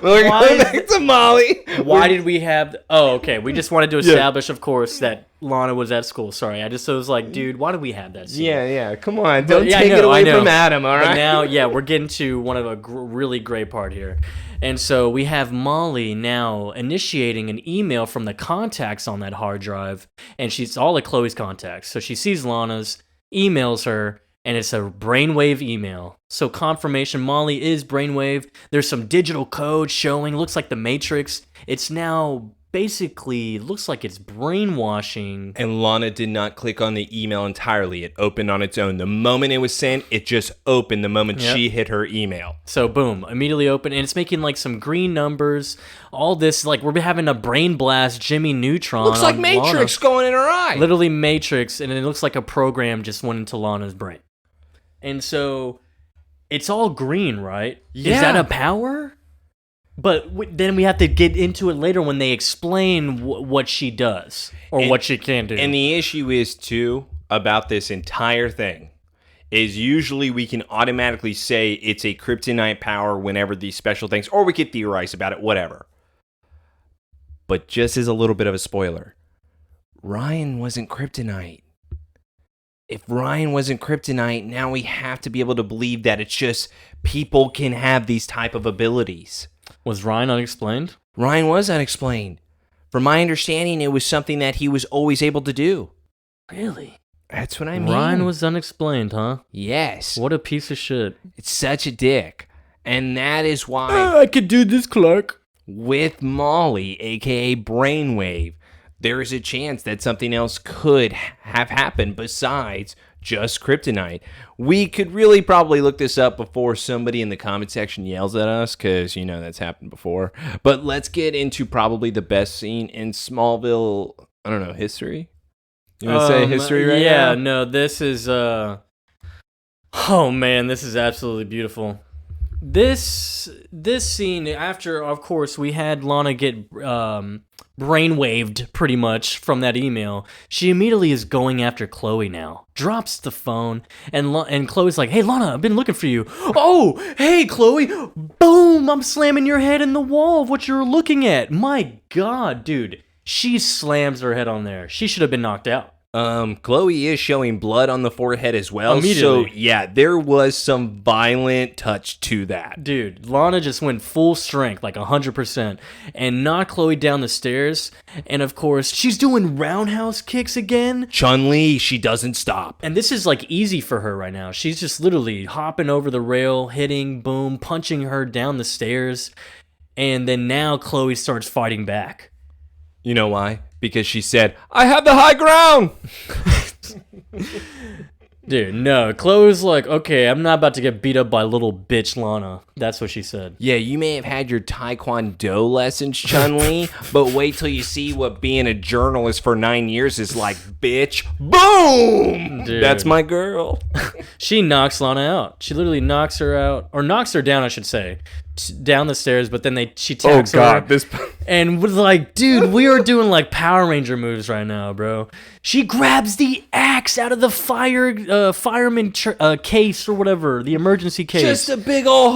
We're going back to Molly. Why did we have... Oh, okay. We just wanted to establish, of course, that Lana was at school. Sorry. I was like, dude, why did we have that scene? Yeah. Come on. Don't take it away from Adam, all right? But now, we're getting to one of a really great part here. And so we have Molly now initiating an email from the contacts on that hard drive. And she's all of Chloe's contacts. So she sees Lana's, emails her, and it's a Brainwave email. So confirmation, Molly is Brainwave. There's some digital code showing. Looks like the Matrix. It's now basically, looks like it's brainwashing. And Lana did not click on the email entirely. It opened on its own. The moment it was sent, it just opened the moment she hit her email. So boom, immediately open. And it's making like some green numbers. All this, like we're having a brain blast Jimmy Neutron. Looks like Matrix going in her eye. Literally Matrix. And it looks like a program just went into Lana's brain. And so it's all green, right? Yeah. Is that a power? But then we have to get into it later when they explain what she does or what she can do. And the issue is, too, about this entire thing, is usually we can automatically say it's a kryptonite power whenever these special things, or we could theorize about it, whatever. But just as a little bit of a spoiler, Ryan wasn't kryptonite. If Ryan wasn't kryptonite, now we have to be able to believe that it's just people can have these type of abilities. Was Ryan unexplained? Ryan was unexplained. From my understanding, it was something that he was always able to do. Really? That's what I mean. Ryan was unexplained, huh? Yes. What a piece of shit. It's such a dick. And that is why... I could do this, Clark. With Molly, a.k.a. Brainwave, there is a chance that something else could have happened besides just kryptonite. We could really probably look this up before somebody in the comment section yells at us, because, you know, that's happened before. But let's get into probably the best scene in Smallville, I don't know, history? You want to say history right now? Yeah, no, this is, oh man, this is absolutely beautiful. This scene, after, of course, we had Lana get brainwaved pretty much from that email, she immediately is going after Chloe now. Drops the phone, and Chloe's like, hey, Lana, I've been looking for you. Oh, hey, Chloe. Boom, I'm slamming your head in the wall of what you're looking at. My God, dude. She slams her head on there. She should have been knocked out. Chloe is showing blood on the forehead as well. Immediately. So, yeah, there was some violent touch to that. Dude, Lana just went full strength, like 100%, and knocked Chloe down the stairs. And, of course, she's doing roundhouse kicks again. Chun-Li, she doesn't stop. And this is, like, easy for her right now. She's just literally hopping over the rail, hitting, boom, punching her down the stairs. And then now Chloe starts fighting back. You know why? Because she said, I have the high ground! Dude, no. Chloe's like, okay, I'm not about to get beat up by little bitch Lana. That's what she said. Yeah, you may have had your Taekwondo lessons, Chun-Li, but wait till you see what being a journalist for 9 years is like, bitch. Boom! Dude. That's my girl. She knocks Lana out. She literally knocks her out, or knocks her down, I should say, down the stairs, but then she tags her. And was like, dude, we are doing like Power Ranger moves right now, bro. She grabs the axe out of the fireman case or whatever, the emergency case. Just a big old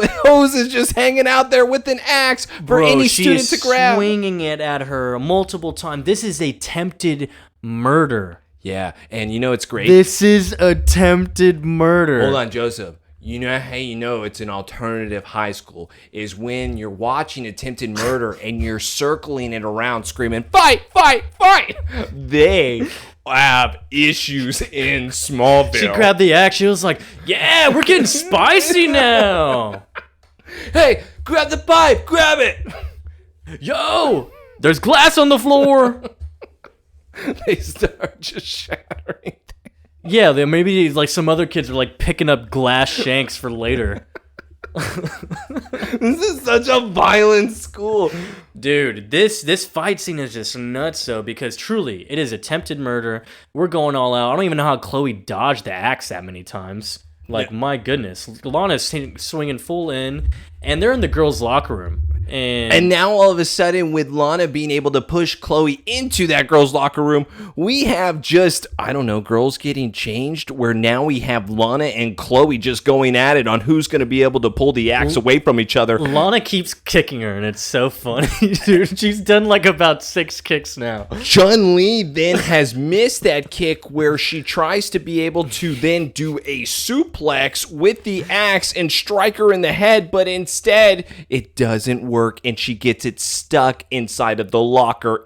hose is just hanging out there with an axe for any student to grab. Swinging it at her multiple times. This is attempted murder. Yeah, and you know it's great. This is attempted murder. Hold on, Joseph. You know how you know it's an alternative high school is when you're watching attempted murder and you're circling it around screaming, fight, fight, fight. They have issues in Smallville. She grabbed the axe. She was like, yeah, we're getting spicy now. Hey, grab the pipe. Grab it. Yo, there's glass on the floor. They start just shattering. Yeah, maybe like some other kids are like picking up glass shanks for later. This is such a violent school. Dude, this fight scene is just nuts though, because truly, it is attempted murder. We're going all out. I don't even know how Chloe dodged the axe that many times. Like, my goodness. Lana's swinging full in, and they're in the girls' locker room. And now all of a sudden, with Lana being able to push Chloe into that girl's locker room, we have just, I don't know, girls getting changed, where now we have Lana and Chloe just going at it on who's going to be able to pull the axe away from each other. Lana keeps kicking her, and it's so funny, dude. She's done like about 6 kicks now. Chun-Li then has missed that kick where she tries to be able to then do a suplex with the axe and strike her in the head, but instead, it doesn't work. And she gets it stuck inside of the locker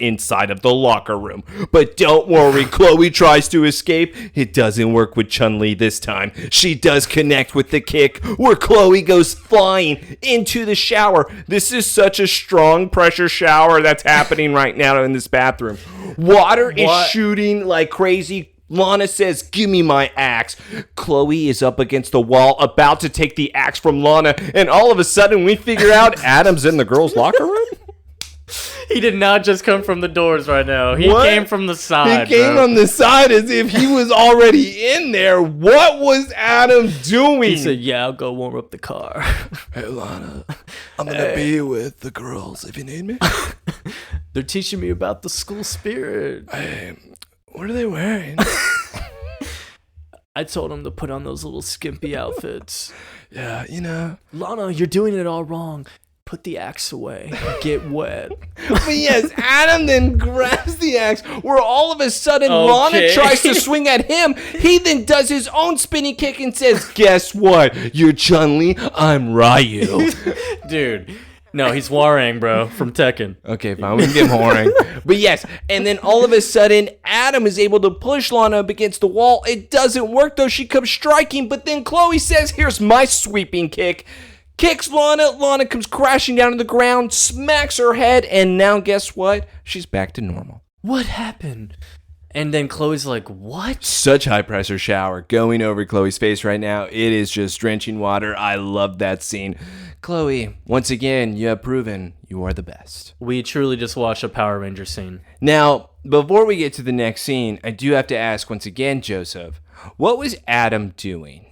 room. But don't worry, Chloe tries to escape. It doesn't work with Chun-Li this time. She does connect with the kick where Chloe goes flying into the shower. This is such a strong pressure shower that's happening right now in this bathroom. Water is shooting like crazy. Lana says, give me my axe. Chloe is up against the wall, about to take the axe from Lana, and all of a sudden we figure out Adam's in the girls' locker room? He did not just come from the doors right now. He came from the side. He came from the side as if he was already in there. What was Adam doing? He said, yeah, I'll go warm up the car. Hey, Lana, I'm going to be with the girls if you need me. They're teaching me about the school spirit. Hey, what are they wearing? I told him to put on those little skimpy outfits. Yeah, you know. Lana, you're doing it all wrong. Put the axe away. Get wet. But yes, Adam then grabs the axe, where all of a sudden Lana tries to swing at him. He then does his own spinning kick and says, guess what? You're Chun-Li, I'm Ryu. Dude. No, he's Warang, bro, from Tekken. Okay, fine, we can give him Warang. But yes, and then all of a sudden, Adam is able to push Lana up against the wall. It doesn't work, though. She comes striking, but then Chloe says, here's my sweeping kick. Kicks Lana. Lana comes crashing down to the ground, smacks her head, and now guess what? She's back to normal. What happened? And then Chloe's like, what? Such high pressure shower going over Chloe's face right now. It is just drenching water. I love that scene. Chloe, once again, you have proven you are the best. We truly just watched a Power Ranger scene. Now, before we get to the next scene, I do have to ask once again, Joseph, what was Adam doing?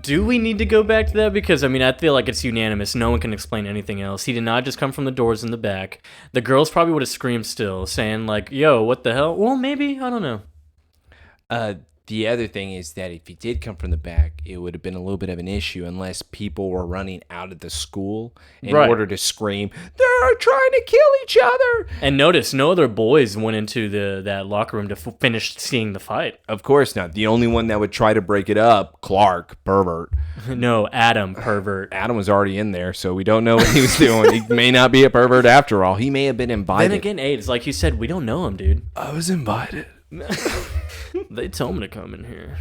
Do we need to go back to that? Because, I mean, I feel like it's unanimous. No one can explain anything else. He did not just come from the doors in the back. The girls probably would have screamed still, saying, like, yo, what the hell? Well, maybe. I don't know. The other thing is that if he did come from the back, it would have been a little bit of an issue unless people were running out of the school in order to scream, they're trying to kill each other. And notice, no other boys went into that locker room to finish seeing the fight. Of course not. The only one that would try to break it up, Clark, pervert. No, Adam, pervert. Adam was already in there, so we don't know what he was doing. He may not be a pervert after all. He may have been invited. Then again, it's like you said, we don't know him, dude. I was invited. They told me to come in here.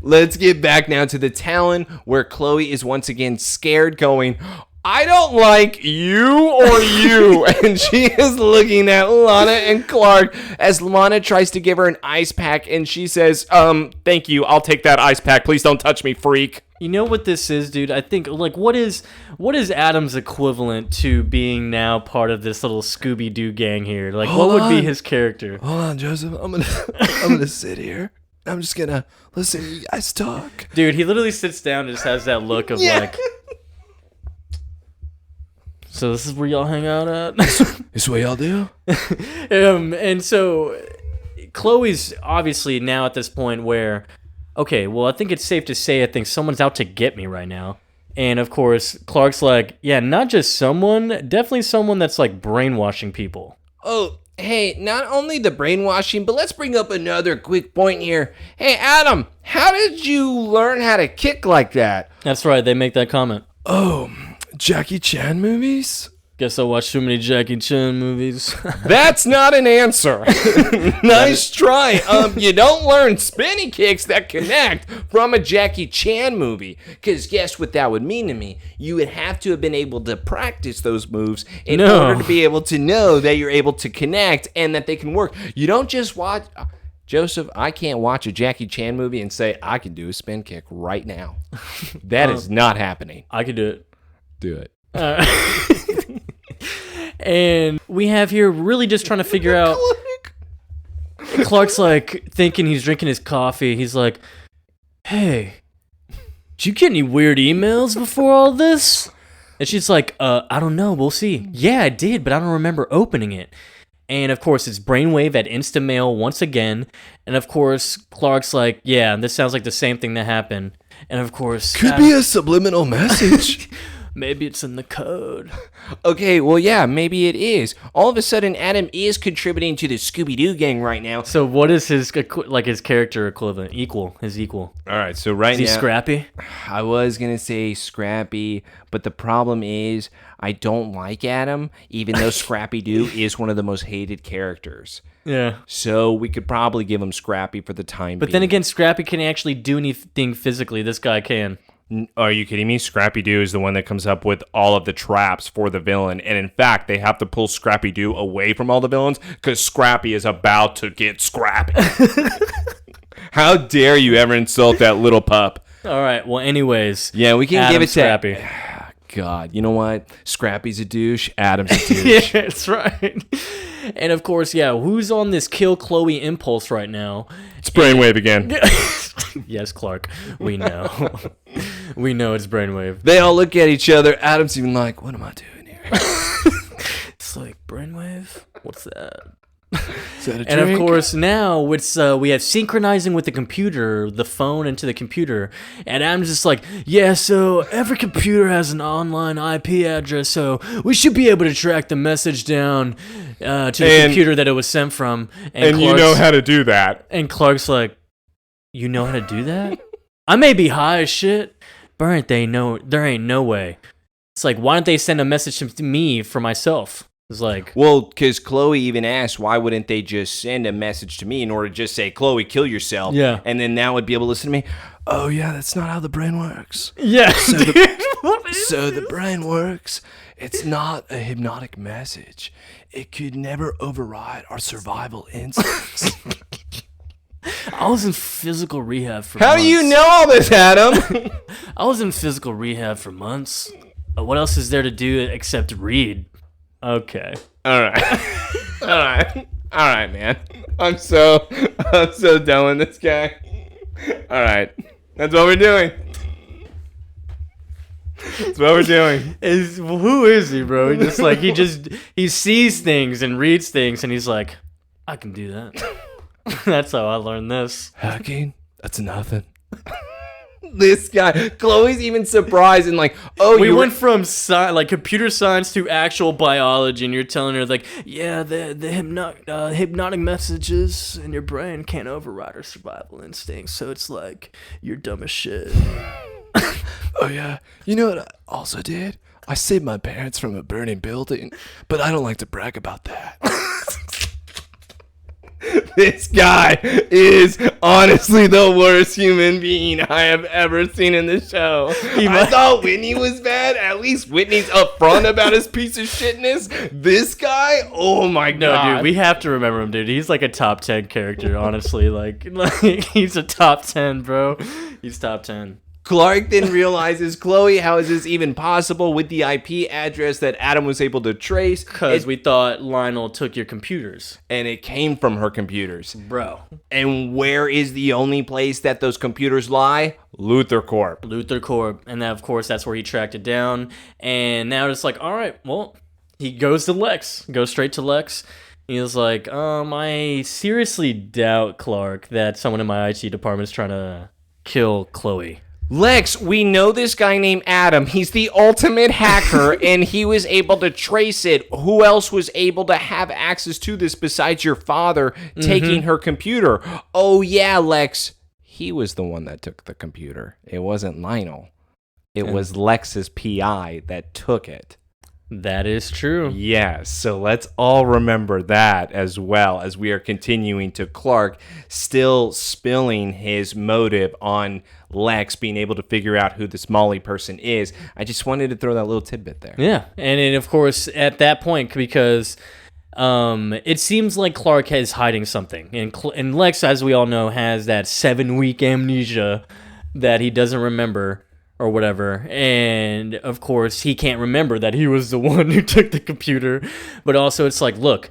Let's get back now to the Talon, where Chloe is once again scared, going, I don't like you or you. And she is looking at Lana and Clark as Lana tries to give her an ice pack, and she says, thank you, I'll take that ice pack. Please don't touch me, freak. You know what this is, dude? I think, like, what is Adam's equivalent to being now part of this little Scooby-Doo gang here? Like, what would be his character? Hold on, Joseph. I'm gonna sit here. I'm just gonna listen to you guys talk. Dude, he literally sits down and just has that look of like, so this is where y'all hang out at? This what y'all do? And so Chloe's obviously now at this point where, okay, well, I think it's safe to say I think someone's out to get me right now. And, of course, Clark's like, yeah, not just someone, definitely someone that's, like, brainwashing people. Oh, hey, not only the brainwashing, but let's bring up another quick point here. Hey, Adam, how did you learn how to kick like that? That's right, they make that comment. Oh, Jackie Chan movies? Guess I watched too many Jackie Chan movies. That's not an answer. Nice try. You don't learn spinning kicks that connect from a Jackie Chan movie. Because guess what that would mean to me? You would have to have been able to practice those moves in order to be able to know that you're able to connect and that they can work. You don't just watch... Joseph, I can't watch a Jackie Chan movie and say, I can do a spin kick right now. That is not happening. I could do it. Do it. And we have here really just trying to figure out. Clark's like thinking he's drinking his coffee. He's like, hey, did you get any weird emails before all this? And she's like, I don't know, we'll see. Yeah, I did, but I don't remember opening it. And of course, it's Brainwave at Instamail once again. And of course, Clark's like, yeah, this sounds like the same thing that happened. And of course, Could be a subliminal message. maybe it's in the code. Okay, well, yeah, maybe it is. All of a sudden, Adam is contributing to the Scooby-Doo gang right now. So what is his character equivalent? His equal. All right, so right Is he now, Scrappy? I was going to say Scrappy, but the problem is I don't like Adam, even though Scrappy-Doo is one of the most hated characters. Yeah. So we could probably give him Scrappy for the time being. But then again, Scrappy can actually do anything physically. This guy can. Are you kidding me? Scrappy-Doo is the one that comes up with all of the traps for the villain. And in fact, they have to pull Scrappy-Doo away from all the villains because Scrappy is about to get scrappy. How dare you ever insult that little pup? All right. Well, anyways. Yeah, we can Adam give it Scrappy. to... God, you know what? Scrappy's a douche. Adam's a douche. Yeah, that's right. And of course, yeah, who's on this kill Chloe impulse right now? It's Brainwave again. Yes, Clark. We know. We know it's Brainwave. They all look at each other. Adam's even like, what am I doing here? It's like, Brainwave? What's that? Is that a And of drink? course, now it's we have synchronizing with the computer, the phone into the computer. And I'm just like, yeah, so every computer has an online IP address, so we should be able to track the message down to the computer that it was sent from. And you know how to do that. And Clark's like, you know how to do that? I may be high as shit, but there ain't no way. It's like, why don't they send a message to me for myself? It's like, Well, because Chloe even asked, why wouldn't they just send a message to me in order to just say, Chloe, kill yourself? Yeah. And then now would be able to listen to me. Oh, yeah, that's not how the brain works. yeah. So dude, what is So the brain works. It's not a hypnotic message. It could never override our survival instincts. I was in physical rehab for How months. do you know all this, Adam? I was in physical rehab for months. What else is there to do except read? Okay. All right. All right. All right, man. I'm so done with this guy. All right. That's what we're doing. That's what we're doing. Who is he, bro? Just like he sees things and reads things, and he's like, I can do that. That's how I learned this. Hacking? That's nothing. This guy. Chloe's even surprised and like, oh, We you went from computer science to actual biology, and you're telling her like, yeah, the hypnotic messages in your brain can't override our survival instincts. So it's like you're dumb as shit. Oh, yeah. You know what I also did? I saved my parents from a burning building, but I don't like to brag about that. This guy is honestly the worst human being I have ever seen in the show. I thought Whitney was bad. At least Whitney's upfront about his piece of shitness. This guy, oh my No, god. dude, we have to remember him, dude. He's like a top 10 character, honestly. Like he's a top 10, bro. He's top 10. Clark then realizes, Chloe, how is this even possible with the IP address that Adam was able to trace? Because we thought Lionel took your computers. And it came from her computers. Bro. And where is the only place that those computers lie? Luthor Corp. Luthor Corp. And then, of course, that's where he tracked it down. And now it's like, all right, well, he goes to Lex. Goes straight to Lex. He was like, I seriously doubt, Clark, that someone in my IT department is trying to kill Chloe. Lex, we know this guy named Adam. He's the ultimate hacker, and he was able to trace it. Who else was able to have access to this besides your father taking her computer? Oh, yeah, Lex. He was the one that took the computer. It wasn't Lionel. It was Lex's PI that took it. That is true. Yes, so let's all remember that as well as we are continuing to Clark still spilling his motive on Lex being able to figure out who this Molly person is. I just wanted to throw that little tidbit there. Yeah, and then, of course, at that point, because it seems like Clark is hiding something. And Lex, as we all know, has that 7-week amnesia that he doesn't remember. Or whatever, and of course he can't remember that he was the one who took the computer. But also it's like, look,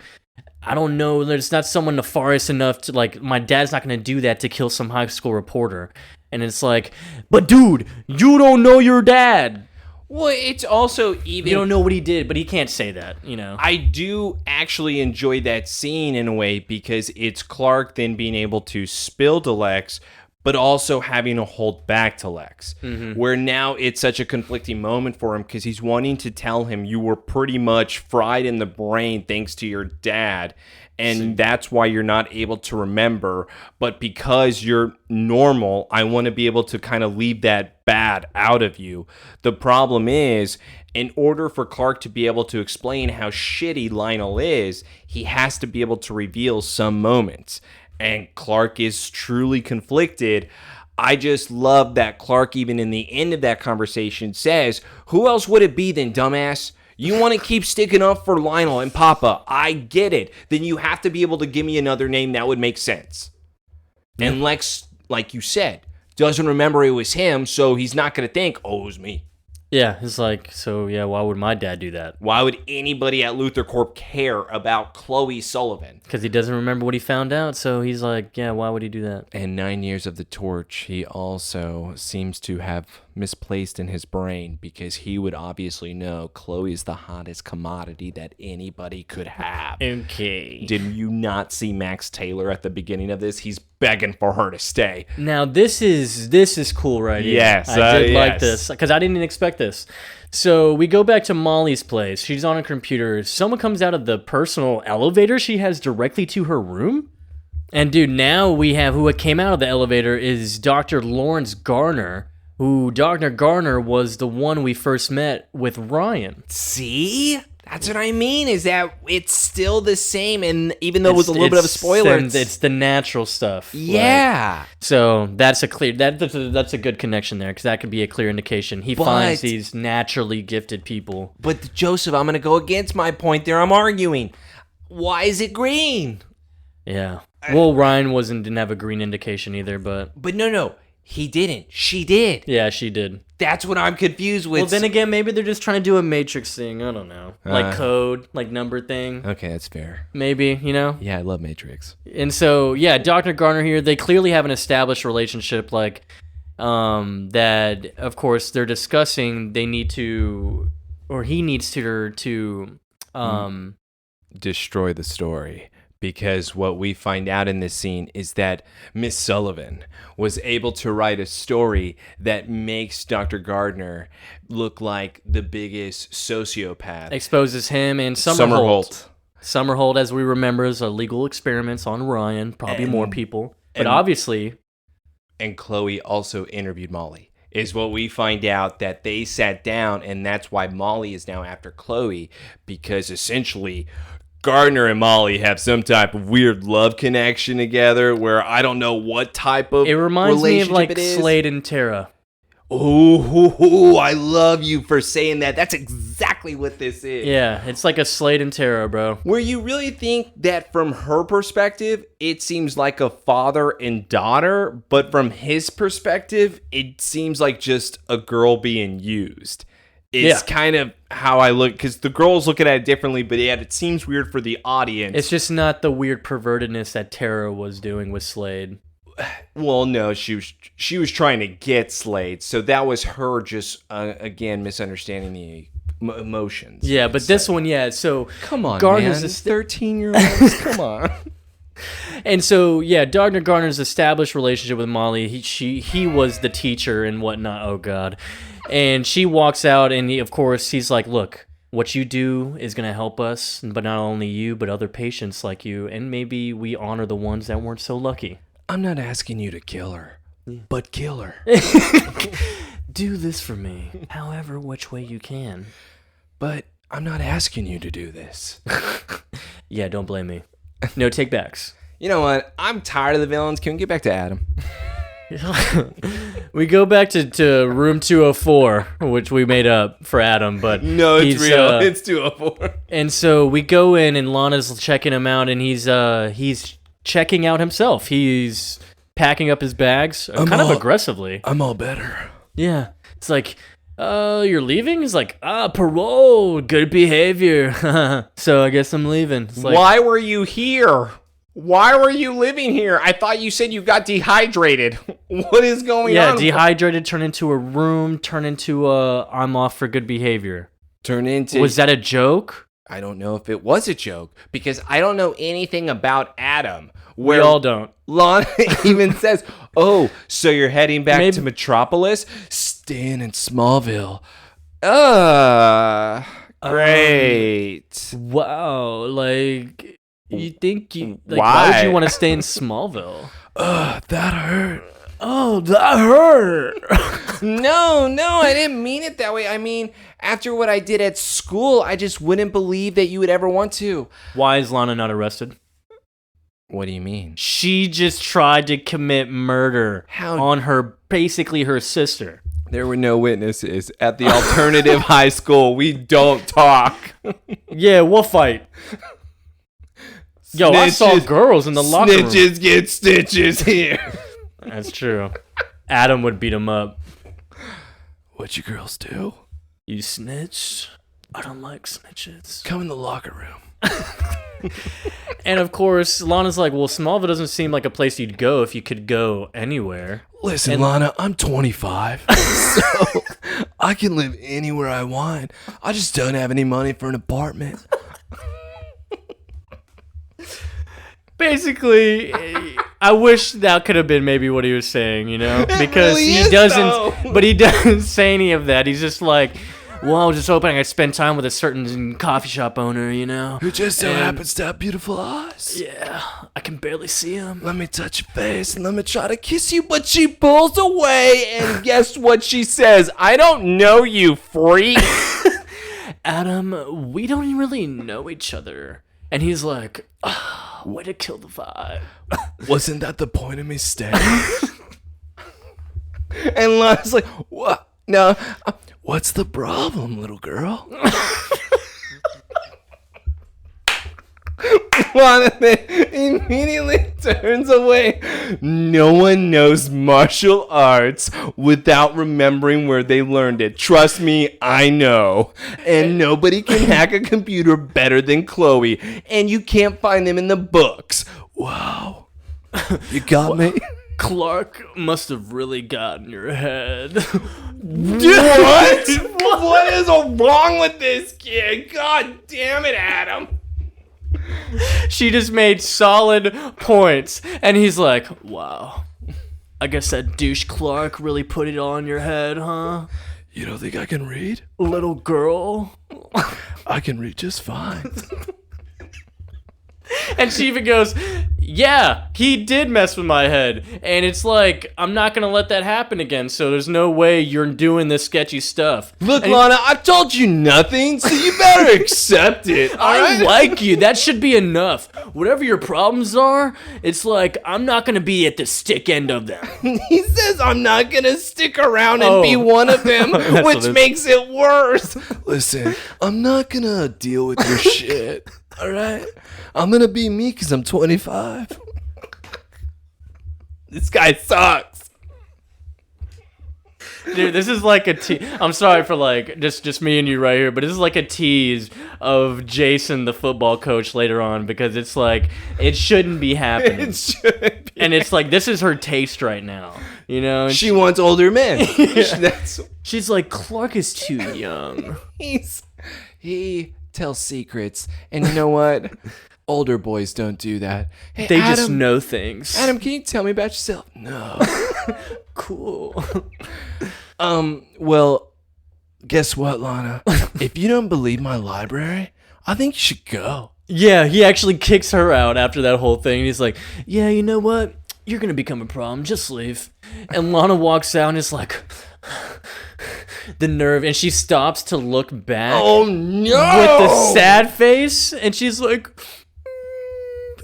I don't know, there's not someone nefarious enough to, like, my dad's not gonna do that to kill some high school reporter. And it's like, but dude, you don't know your dad. Well, it's also even... You don't know what he did, but he can't say that, you know. I do actually enjoy that scene in a way because it's Clark then being able to spill to Lex, but also having to hold back to Lex. Where now it's such a conflicting moment for him because he's wanting to tell him you were pretty much fried in the brain thanks to your dad. And that's why you're not able to remember. But because you're normal, I want to be able to kind of leave that bad out of you. The problem is, in order for Clark to be able to explain how shitty Lionel is, he has to be able to reveal some moments. And Clark is truly conflicted. I just love that Clark, even in the end of that conversation, says, who else would it be than dumbass? You want to keep sticking up for Lionel and Papa. I get it. Then you have to be able to give me another name that would make sense. Yeah. And Lex, like you said, doesn't remember it was him, so he's not going to think, oh, it was me. Yeah, it's like, so yeah, why would my dad do that? Why would anybody at Luthor Corp care about Chloe Sullivan? Because he doesn't remember what he found out, so he's like, yeah, why would he do that? And 9 years of the torch, he also seems to have misplaced in his brain because he would obviously know Chloe's the hottest commodity that anybody could have. Okay. Did you not see Max Taylor at the beginning of this? He's begging for her to stay. Now this is cool right here. Yes, I did like yes. this because I didn't expect this. So we go back to Molly's place. She's on a computer. Someone comes out of the personal elevator she has directly to her room. And dude, now we have who came out of the elevator is Dr. Lawrence Garner, who Dr. Garner was the one we first met with Ryan. See? That's what I mean, is that it's still the same, and even though it was a little bit of a spoiler, it's the natural stuff. Yeah. Like, so that's a clear that's a good connection there, because that could be a clear indication. He finds these naturally gifted people. But Joseph, I'm going to go against my point there. I'm arguing. Why is it green? Yeah. Well, Ryan didn't have a green indication either, but no. He didn't. She did. Yeah, she did. That's what I'm confused with. Well, then again, maybe they're just trying to do a Matrix thing. I don't know. Like code, like number thing. Okay, that's fair. Maybe, you know? Yeah, I love Matrix. And so, yeah, Dr. Garner here, they clearly have an established relationship, like, that, of course, they're discussing they need to, or he needs to destroy the story. Because what we find out in this scene is that Miss Sullivan was able to write a story that makes Dr. Gardner look like the biggest sociopath. Exposes him and Somerhalder. Somerhalder, as we remember, is illegal experiments on Ryan, probably more people. But obviously... And Chloe also interviewed Molly. Is what we find out, that they sat down, and that's why Molly is now after Chloe, because essentially... Gardner and Molly have some type of weird love connection together where I don't know what type of it reminds me of like it is. Slade and Tara. Oh, I love you for saying that. That's exactly what this is. Yeah, it's like a Slade and Tara, bro. Where you really think that from her perspective, it seems like a father and daughter, but from his perspective, it seems like just a girl being used. It's kind of how I look, because the girls looking at it differently, but yet it seems weird for the audience. It's just not the weird pervertedness that Tara was doing with Slade. Well, no, she was trying to get Slade, so that was her just, again, misunderstanding the emotions. Yeah, but this one, so... Come on, Gardner's man. 13-year-olds, come on. And so, yeah, Dr. Garner's established relationship with Molly, he was the teacher and whatnot, oh god. And she walks out, and of course, he's like, look, what you do is going to help us, but not only you, but other patients like you, and maybe we honor the ones that weren't so lucky. I'm not asking you to kill her, but kill her. Do this for me, however which way you can. But I'm not asking you to do this. Yeah, don't blame me. No take-backs. You know what? I'm tired of the villains. Can we get back to Adam? We go back to room 204, which we made up for Adam, but no, it's real. It's 204. And so we go in, and Lana's checking him out, and he's checking out himself. He's packing up his bags, kind of aggressively. I'm all better. Yeah, it's like, you're leaving? He's like, parole, good behavior. So I guess I'm leaving. It's like, why were you here? Why were you living here? I thought you said you got dehydrated. What is going on? Yeah, dehydrated, turn into a room, turn into a I'm off for good behavior. Was that a joke? I don't know if it was a joke because I don't know anything about Adam. We all don't. Lana even says, "Oh, so you're heading back to Metropolis? Staying in Smallville." Great. Wow, like you think you like why would you want to stay in Smallville? That hurt. Oh, that hurt. No, I didn't mean it that way. I mean, after what I did at school, I just wouldn't believe that you would ever want to. Why is Lana not arrested? What do you mean? She just tried to commit murder on basically her sister. There were no witnesses at the alternative high school. We don't talk. Yeah, we'll fight. Yo, I saw girls in the locker room. Snitches get stitches here. That's true. Adam would beat him up. What you girls do? You snitch? I don't like snitches. Come in the locker room. And of course, Lana's like, well, Smallville doesn't seem like a place you'd go if you could go anywhere. Listen, Lana, I'm 25, so I can live anywhere I want. I just don't have any money for an apartment. Basically, I wish that could have been maybe what he was saying, you know? Because really he doesn't, but he doesn't say any of that. He's just like, well, I was just hoping I could spend time with a certain coffee shop owner, you know? Who just so happens to have beautiful eyes. Yeah, I can barely see him. Let me touch your face and let me try to kiss you, but she pulls away, and guess what she says? I don't know you, freak. Adam, we don't really know each other. And he's like, way to kill the vibe. Wasn't that the point of me staying? And Lana's like, what? No, what's the problem, little girl? Lana then immediately turns away. No one knows martial arts without remembering where they learned it. Trust me, I know. And nobody can hack a computer better than Chloe. And you can't find them in the books. Wow. You got me? Clark must have really gotten your head. What? What is wrong with this kid? God damn it, Adam. She just made solid points. And he's like, wow. I guess that douche Clark really put it on your head, huh? You don't think I can read? Little girl. I can read just fine. And she even goes, yeah, he did mess with my head. And it's like, I'm not going to let that happen again. So there's no way you're doing this sketchy stuff. Look, Lana, I've told you nothing, so you better accept it. I like you. That should be enough. Whatever your problems are, it's like, I'm not going to be at the stick end of them. He says I'm not going to stick around and be one of them, which makes it worse. Listen, I'm not going to deal with your shit, all right? I'm going to be me because I'm 25. This guy sucks. Dude, this is like I'm sorry for like just me and you right here, but this is like a tease of Jason, the football coach, later on, because it's like it shouldn't be happening. It shouldn't be. And it's like this is her taste right now, you know. And she wants older men. Yeah. She's like, Clark is too young. He tells secrets, and you know what? Older boys don't do that. Hey, they just know things. Adam, can you tell me about yourself? No. Cool. Well, guess what, Lana? If you don't believe my library, I think you should go. Yeah, he actually kicks her out after that whole thing. He's like, yeah, you know what? You're going to become a problem. Just leave. And Lana walks out and is like, the nerve. And she stops to look back. Oh, no! With the sad face. And she's like,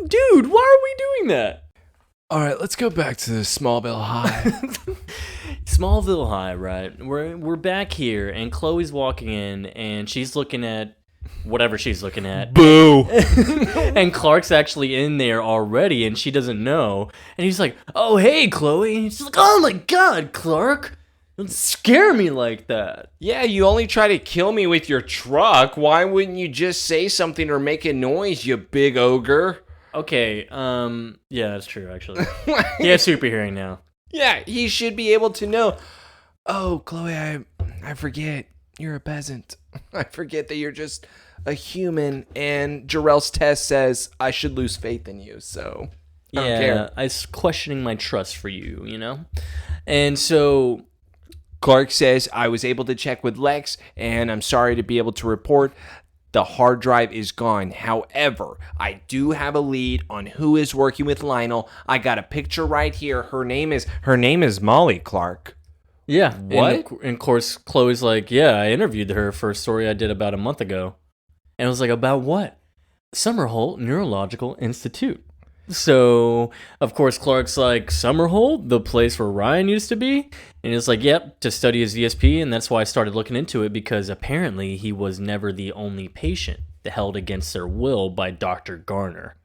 dude, why are we doing that? All right, let's go back to Smallville High. Smallville High, right? We're back here, and Chloe's walking in, and she's looking at whatever she's looking at. Boo! And Clark's actually in there already, and she doesn't know. And he's like, oh, hey, Chloe. And she's like, oh, my God, Clark. Don't scare me like that. Yeah, you only try to kill me with your truck. Why wouldn't you just say something or make a noise, you big ogre? Okay, yeah, that's true, actually. He has super hearing now. Yeah, he should be able to know. Oh, Chloe, I forget you're a peasant. I forget that you're just a human, and Jarrell's test says I should lose faith in you, so I don't care. I was questioning my trust for you, you know? And so, Clark says I was able to check with Lex, and I'm sorry to be able to report the hard drive is gone. However, I do have a lead on who is working with Lionel. I got a picture right here. Her name is Molly Clark. yeah. What? And of course, Chloe's like, yeah, I interviewed her for a story I did about a month ago. And I was like, about what? Somerhalder Neurological Institute. So, of course, Clark's like, Somerhalder, the place where Ryan used to be? And it's like, yep, to study his VSP, and that's why I started looking into it, because apparently he was never the only patient held against their will by Dr. Garner.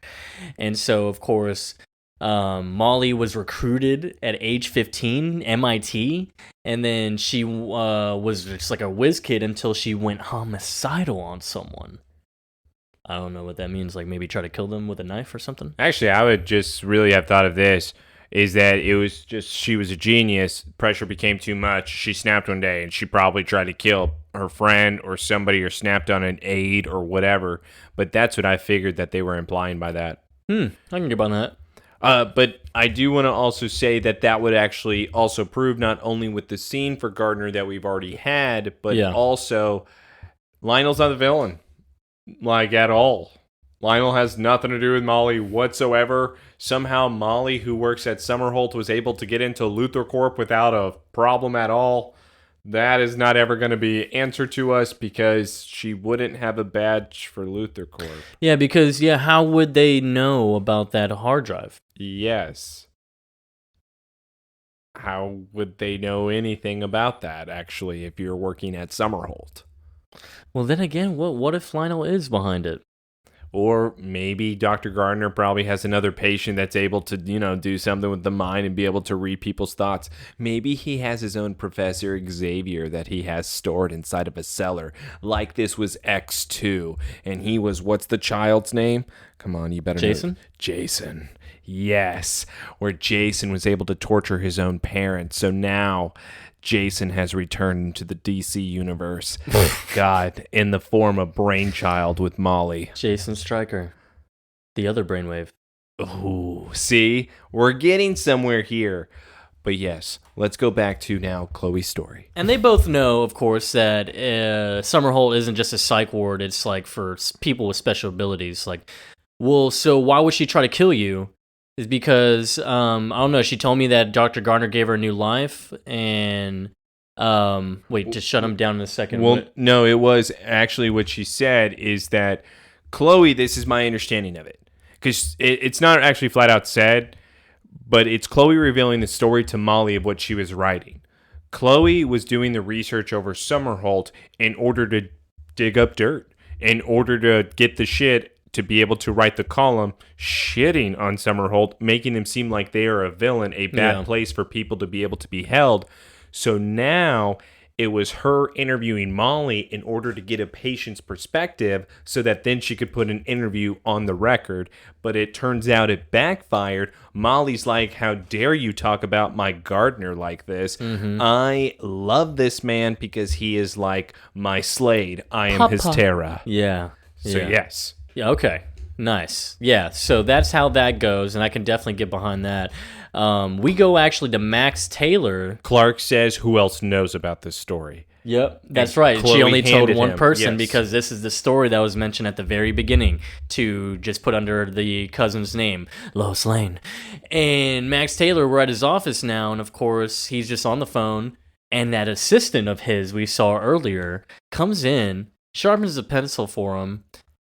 And so, of course, Molly was recruited at age 15, MIT, and then she was just like a whiz kid until she went homicidal on someone. I don't know what that means. Like maybe try to kill them with a knife or something? Actually, I would just really have thought of this is that it was just she was a genius. Pressure became too much. She snapped one day, and she probably tried to kill her friend or somebody or snapped on an aide or whatever. But that's what I figured that they were implying by that. I can get on that. But I do want to also say that would actually also prove not only with the scene for Gardner that we've already had, but also Lionel's not the villain. Like, at all. Lionel has nothing to do with Molly whatsoever. Somehow Molly, who works at Somerhalder, was able to get into Luthor Corp without a problem at all. That is not ever going to be answered to us because she wouldn't have a badge for Luthor Corp. Yeah, because, how would they know about that hard drive? Yes. How would they know anything about that, actually, if you're working at Somerhalder? Well, then again, what if Lionel is behind it? Or maybe Dr. Gardner probably has another patient that's able to, do something with the mind and be able to read people's thoughts. Maybe he has his own Professor Xavier that he has stored inside of a cellar, like this was X2. And he was, what's the child's name? Come on, you better know. Jason? Jason. Yes. Where Jason was able to torture his own parents. So now Jason has returned into the DC universe. God, in the form of Brainchild with Molly. Jason Stryker. The other Brainwave. Ooh, see? We're getting somewhere here. But yes, let's go back to now Chloe's story. And they both know, of course, that Somerhalder isn't just a psych ward. It's like for people with special abilities. Like, well, so why would she try to kill you? Is because, I don't know, she told me that Dr. Garner gave her a new life, and, wait, just shut him down in a second. Well, no, it was actually what she said is that Chloe, this is my understanding of it, because it's not actually flat out said, but it's Chloe revealing the story to Molly of what she was writing. Chloe was doing the research over Somerhalder in order to dig up dirt, in order to get the shit to be able to write the column shitting on Somerhalder, making them seem like they are a villain, a bad place for people to be able to be held. So now it was her interviewing Molly in order to get a patient's perspective so that then she could put an interview on the record. But it turns out it backfired. Molly's like, how dare you talk about my Gardner like this? Mm-hmm. I love this man because he is like my Slade. I am his Terra. Yeah. So yes. Yeah, okay. Nice. Yeah, so that's how that goes, and I can definitely get behind that. We go actually to Max Taylor. Clark says, who else knows about this story? Yep, that's right. Chloe she only told one him. person because this is the story that was mentioned at the very beginning to just put under the cousin's name, Lois Lane. And Max Taylor, we're at his office now, and of course, he's just on the phone, and that assistant of his we saw earlier comes in, sharpens a pencil for him,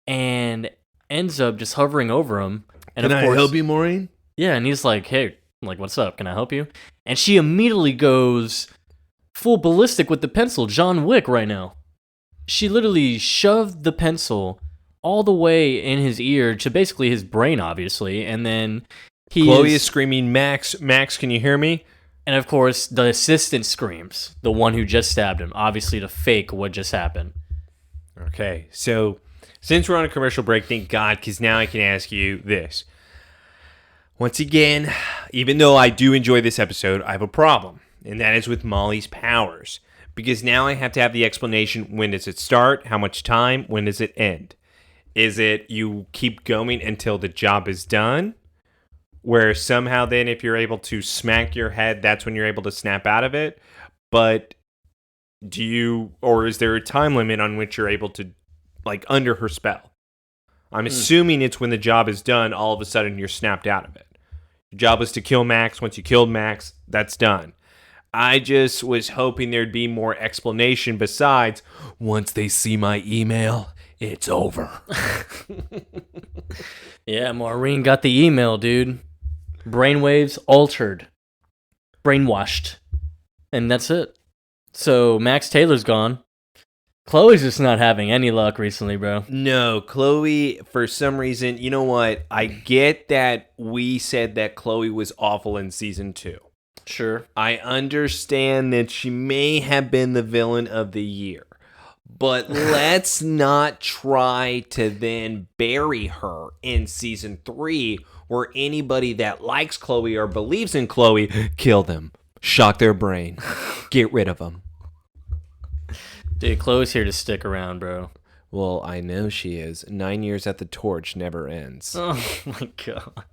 and ends up just hovering over him. And Can of course, I help you, Maureen? Yeah, and he's like, hey, like, what's up? Can I help you? And she immediately goes full ballistic with the pencil, John Wick right now. She literally shoved the pencil all the way in his ear to basically his brain, obviously, and then Chloe is screaming, Max, can you hear me? And of course, the assistant screams, the one who just stabbed him, obviously to fake what just happened. Okay, so Since we're on a commercial break, thank God, because now I can ask you this. Once again, even though I do enjoy this episode, I have a problem, and that is with Molly's powers. Because now I have to have the explanation, when does it start, how much time, when does it end? Is it you keep going until the job is done? Where somehow then if you're able to smack your head, that's when you're able to snap out of it? But or is there a time limit on which you're able to, like, under her spell? I'm assuming it's when the job is done, all of a sudden you're snapped out of it. Your job was to kill Max. Once you killed Max, that's done. I just was hoping there'd be more explanation besides, once they see my email, it's over. Yeah, Maureen got the email, dude. Brainwaves altered. Brainwashed. And that's it. So Max Taylor's gone. Chloe's just not having any luck recently, bro. No, Chloe, for some reason, you know what? I get that we said that Chloe was awful in season 2. Sure. I understand that she may have been the villain of the year. But let's not try to then bury her in season 3 where anybody that likes Chloe or believes in Chloe, kill them. Shock their brain. Get rid of them. Dude, Chloe's here to stick around, bro. Well, I know she is. 9 years at the torch never ends. Oh my god.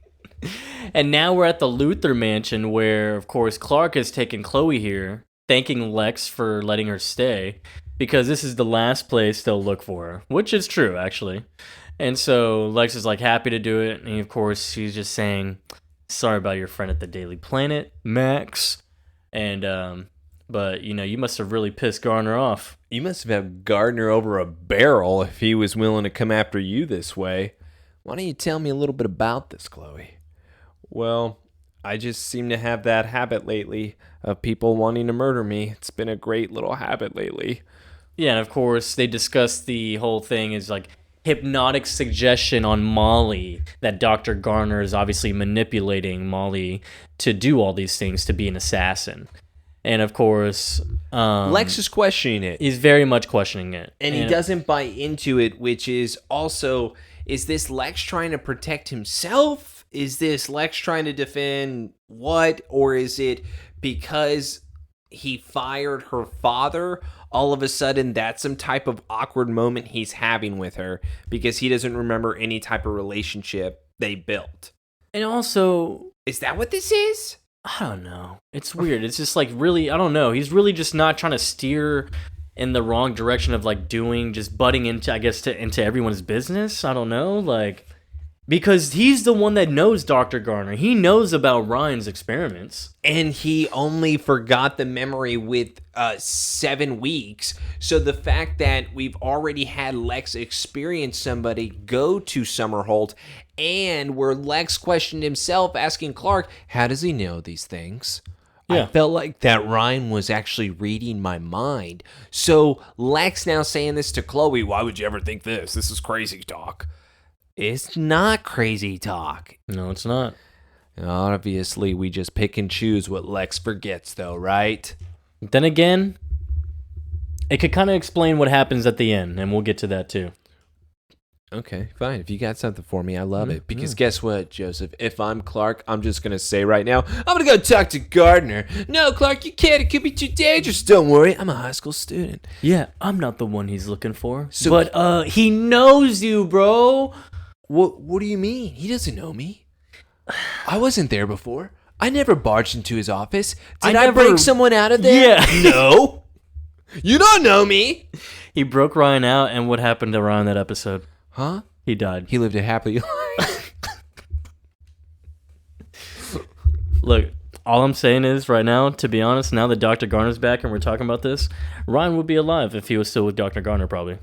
And now we're at the Luther mansion where, of course, Clark has taken Chloe here, thanking Lex for letting her stay, because this is the last place they'll look for her, which is true, actually. And so Lex is, like, happy to do it, and of course, she's just saying, sorry about your friend at the Daily Planet, Max. And, but, you know, you must have really pissed Garner off. You must have had Gardner over a barrel if he was willing to come after you this way. Why don't you tell me a little bit about this, Chloe? Well, I just seem to have that habit lately of people wanting to murder me. It's been a great little habit lately. Yeah, and of course, they discuss the whole thing is, like, hypnotic suggestion on Molly, that Dr. Garner is obviously manipulating Molly to do all these things, to be an assassin. And of course, Lex is questioning it. He's very much questioning it. And he doesn't buy into it, which is also, is this Lex trying to protect himself? Is this Lex trying to defend what? Or is it because he fired her father? All of a sudden, that's some type of awkward moment he's having with her because he doesn't remember any type of relationship they built. And also, is that what this is? I don't know. It's weird. It's just like really, I don't know. He's really just not trying to steer in the wrong direction of like just butting into, I guess, into everyone's business. I don't know. Like, because he's the one that knows Dr. Garner. He knows about Ryan's experiments. And he only forgot the memory with 7 weeks. So the fact that we've already had Lex experience somebody go to Somerhalder, and where Lex questioned himself, asking Clark, how does he know these things? Yeah. I felt like that Ryan was actually reading my mind. So Lex now saying this to Chloe, why would you ever think this? This is crazy talk. It's not crazy talk. No, it's not. Obviously, we just pick and choose what Lex forgets, though, right? Then again, it could kind of explain what happens at the end, and we'll get to that too. Okay, fine. If you got something for me, I love it. Because guess what, Joseph? If I'm Clark, I'm just going to say right now, I'm going to go talk to Gardner. No, Clark, you can't. It could be too dangerous. Don't worry. I'm a high school student. Yeah, I'm not the one he's looking for. But he knows you, bro. What do you mean? He doesn't know me. I wasn't there before. I never barged into his office. Did I break someone out of there? Yeah. No. You don't know me. He broke Ryan out, and what happened to Ryan that episode? Huh? He died. He lived a happy life. Look, all I'm saying is right now, to be honest, now that Dr. Garner's back and we're talking about this, Ryan would be alive if he was still with Dr. Garner, probably.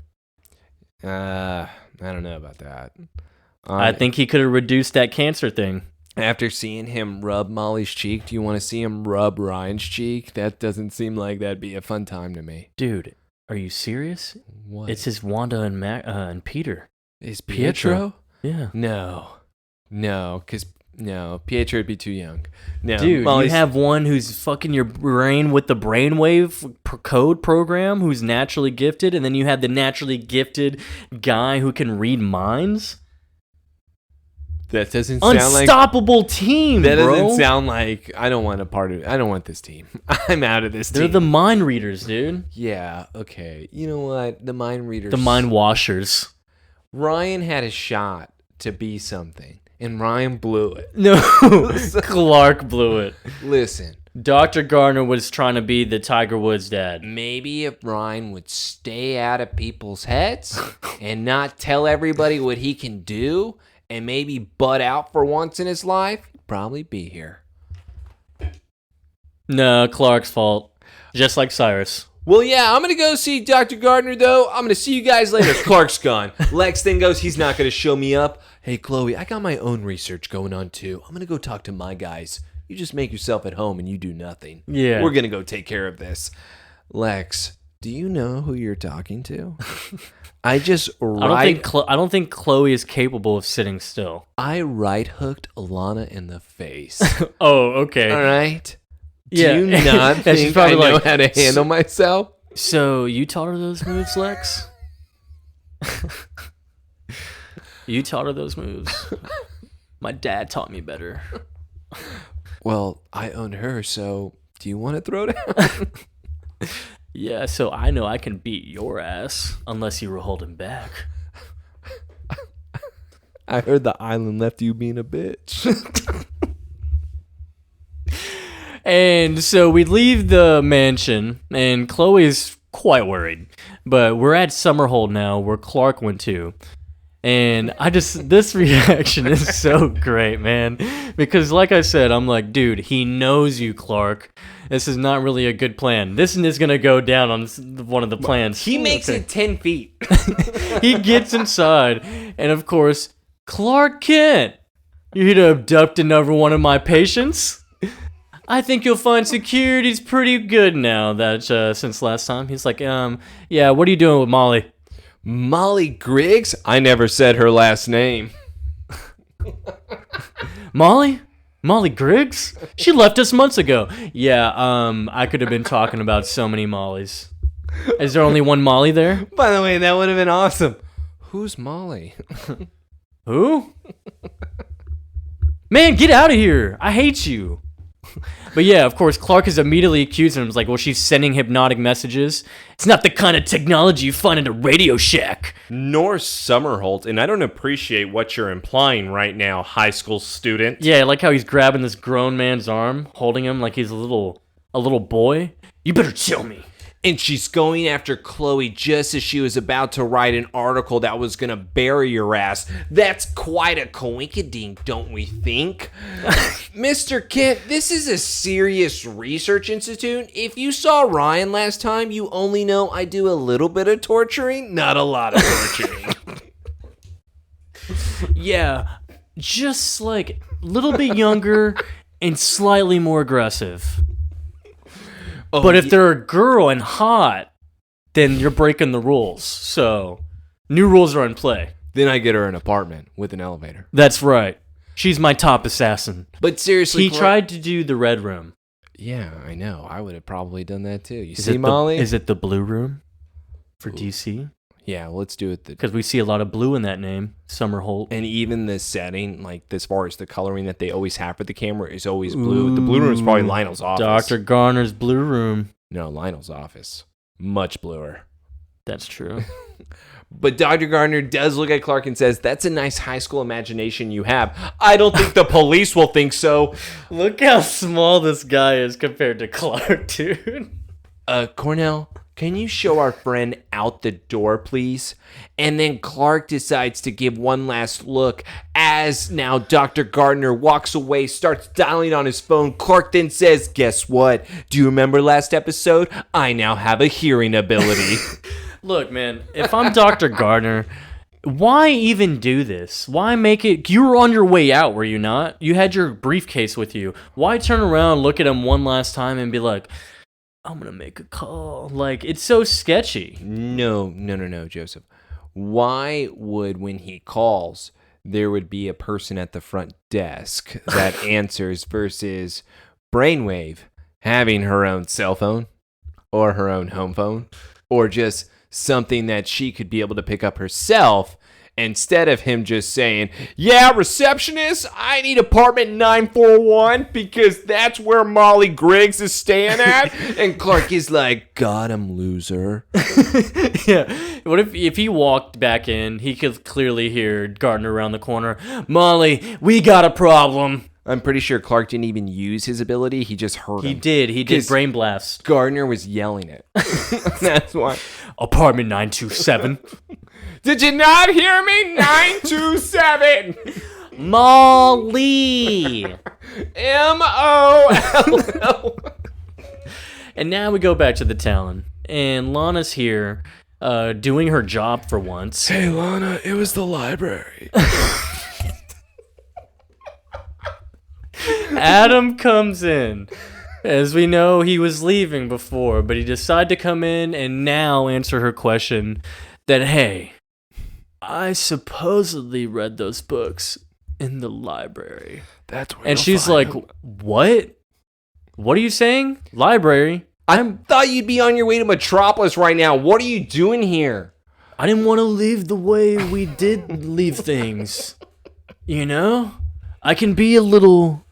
I don't know about that. I think he could have reduced that cancer thing. After seeing him rub Molly's cheek, do you want to see him rub Ryan's cheek? That doesn't seem like that'd be a fun time to me. Dude, are you serious? What? It's his Wanda and Peter. Is Pietro? Yeah. No, because No, Pietro would be too young. No, Dude, Molly's- you have one who's fucking your brain with the Brainwave code program who's naturally gifted, and then you have the naturally gifted guy who can read minds? that doesn't sound like... Unstoppable team, That bro. doesn't sound like... I don't want I don't want this team. I'm out of this They're team. the mind readers, dude. Yeah, okay. You know what? The mind readers... The mind washers. Ryan had a shot to be something, and Ryan blew it. No, Clark blew it. Listen, Dr. Gardner was trying to be the Tiger Woods dad. maybe if Ryan would stay out of people's heads and not tell everybody what he can do, and maybe butt out for once in his life, he'd probably be here. No, Clark's fault. Just like Cyrus. Well, yeah, I'm going to go see Dr. Gardner, though. I'm going to see you guys later. Clark's gone. Lex then goes, he's not going to show me up. Hey, Chloe, I got my own research going on, too. I'm going to go talk to my guys. You just make yourself at home and you do nothing. Yeah. We're going to go take care of this. Lex, do you know who you're talking to? I just I don't think Chloe is capable of sitting still. I right hooked Alana in the face. Oh, okay. All right? Yeah. Do you not Yeah, she's think I probably know like, how to handle myself? So you taught her those moves, Lex? You taught her those moves. My dad taught me better. Well, I owned her, so do you want to throw down? Yeah, so I know I can beat your ass unless you were holding back. I heard the island left you being a bitch. And so we leave the mansion, and Chloe's quite worried. But we're at Somerhalder now, where Clark went to. And this reaction is so great, man. Because like I said, I'm like, dude, he knows you, Clark. This is not really a good plan. This is going to go down on one of the plans. He makes it 10 feet. He gets inside, and of course, Clark Kent, you here to abduct another one of my patients? I think you'll find security's pretty good now that since last time. He's like, yeah, what are you doing with Molly? Molly Griggs? I never said her last name. Molly? Molly Griggs? She left us months ago. Yeah, I could have been talking about so many Mollys. Is there only one Molly there? By the way, that would have been awesome. Who's Molly? Who? Man, get out of here. I hate you. But yeah, of course, Clark is immediately accusing him. He's like, well, she's sending hypnotic messages. It's not the kind of technology you find in a Radio Shack. Nor Somerhalder, and I don't appreciate what you're implying right now, high school student. Yeah, I like how he's grabbing this grown man's arm, holding him like he's a little boy. You better tell me. And she's going after Chloe just as she was about to write an article that was going to bury your ass. That's quite a coinkydink, don't we think? Mr. Kent, this is a serious research institute. If you saw Ryan last time, you only know I do a little bit of torturing, not a lot of torturing. Yeah, just like a little bit younger and slightly more aggressive. Oh, But if they're a girl and hot, then you're breaking the rules. So, new rules are in play. Then I get her an apartment with an elevator. That's right. She's my top assassin. But seriously, He tried to do the red room. Yeah, I know. I would have probably done that too. You Is see, it Molly? Is it the blue room for DC? Yeah, let's do it. Because we see a lot of blue in that name, Somerhalder. And even the setting, like as far as the coloring that they always have for the camera, is always blue. The blue room is probably Lionel's office. Dr. Garner's blue room. No, Lionel's office. Much bluer. That's true. But Dr. Gardner does look at Clark and says, that's a nice high school imagination you have. I don't think the police will think so. Look how small this guy is compared to Clark, dude. Cornell, can you show our friend out the door, please? And then Clark decides to give one last look as now Dr. Gardner walks away, starts dialing on his phone. Clark then says, guess what? Do you remember last episode? I now have a hearing ability. Look, man, if I'm Dr. Gardner, why even do this? Why make it? You were on your way out, were you not? You had your briefcase with you. Why turn around, look at him one last time, and be like, I'm going to make a call? Like, it's so sketchy. No, Joseph. Why would, when he calls, there would be a person at the front desk that answers versus Brainwave having her own cell phone or her own home phone or just something that she could be able to pick up herself instead of him just saying, yeah, receptionist, I need apartment 941 because that's where Molly Griggs is staying at. And Clark is like, got him, loser. Yeah. What if he walked back in, he could clearly hear Gardner around the corner, Molly, we got a problem. I'm pretty sure Clark didn't even use his ability. He just heard him. He did brain blast. Gardner was yelling it. That's why. Apartment 927. Did you not hear me? 927. Molly. M-O-L-L. And now we go back to the Talon. And Lana's here doing her job for once. Hey, Lana, it was the library. Adam comes in. As we know, he was leaving before, but he decided to come in and now answer her question that, hey, I supposedly read those books in the library. That's where. And she's like, what? What are you saying? Library? I thought you'd be on your way to Metropolis right now. What are you doing here? I didn't want to leave the way we did leave things. You know? I can be a little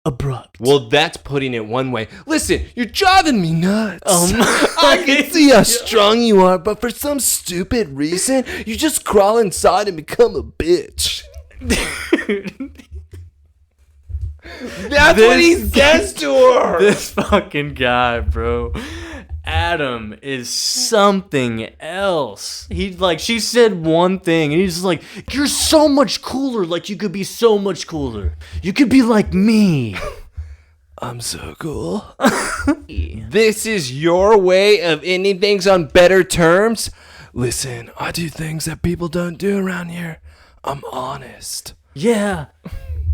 abrupt. Well, that's putting it one way. Listen, you're driving me nuts. I can see how strong you are, but for some stupid reason, you just crawl inside and become a bitch. That's what he says to her. This fucking guy, bro. Adam is something else. She said one thing, and he's like, you're so much cooler. Like, you could be so much cooler. You could be like me. I'm so cool. This is your way of ending things on better terms? Listen, I do things that people don't do around here. I'm honest. Yeah.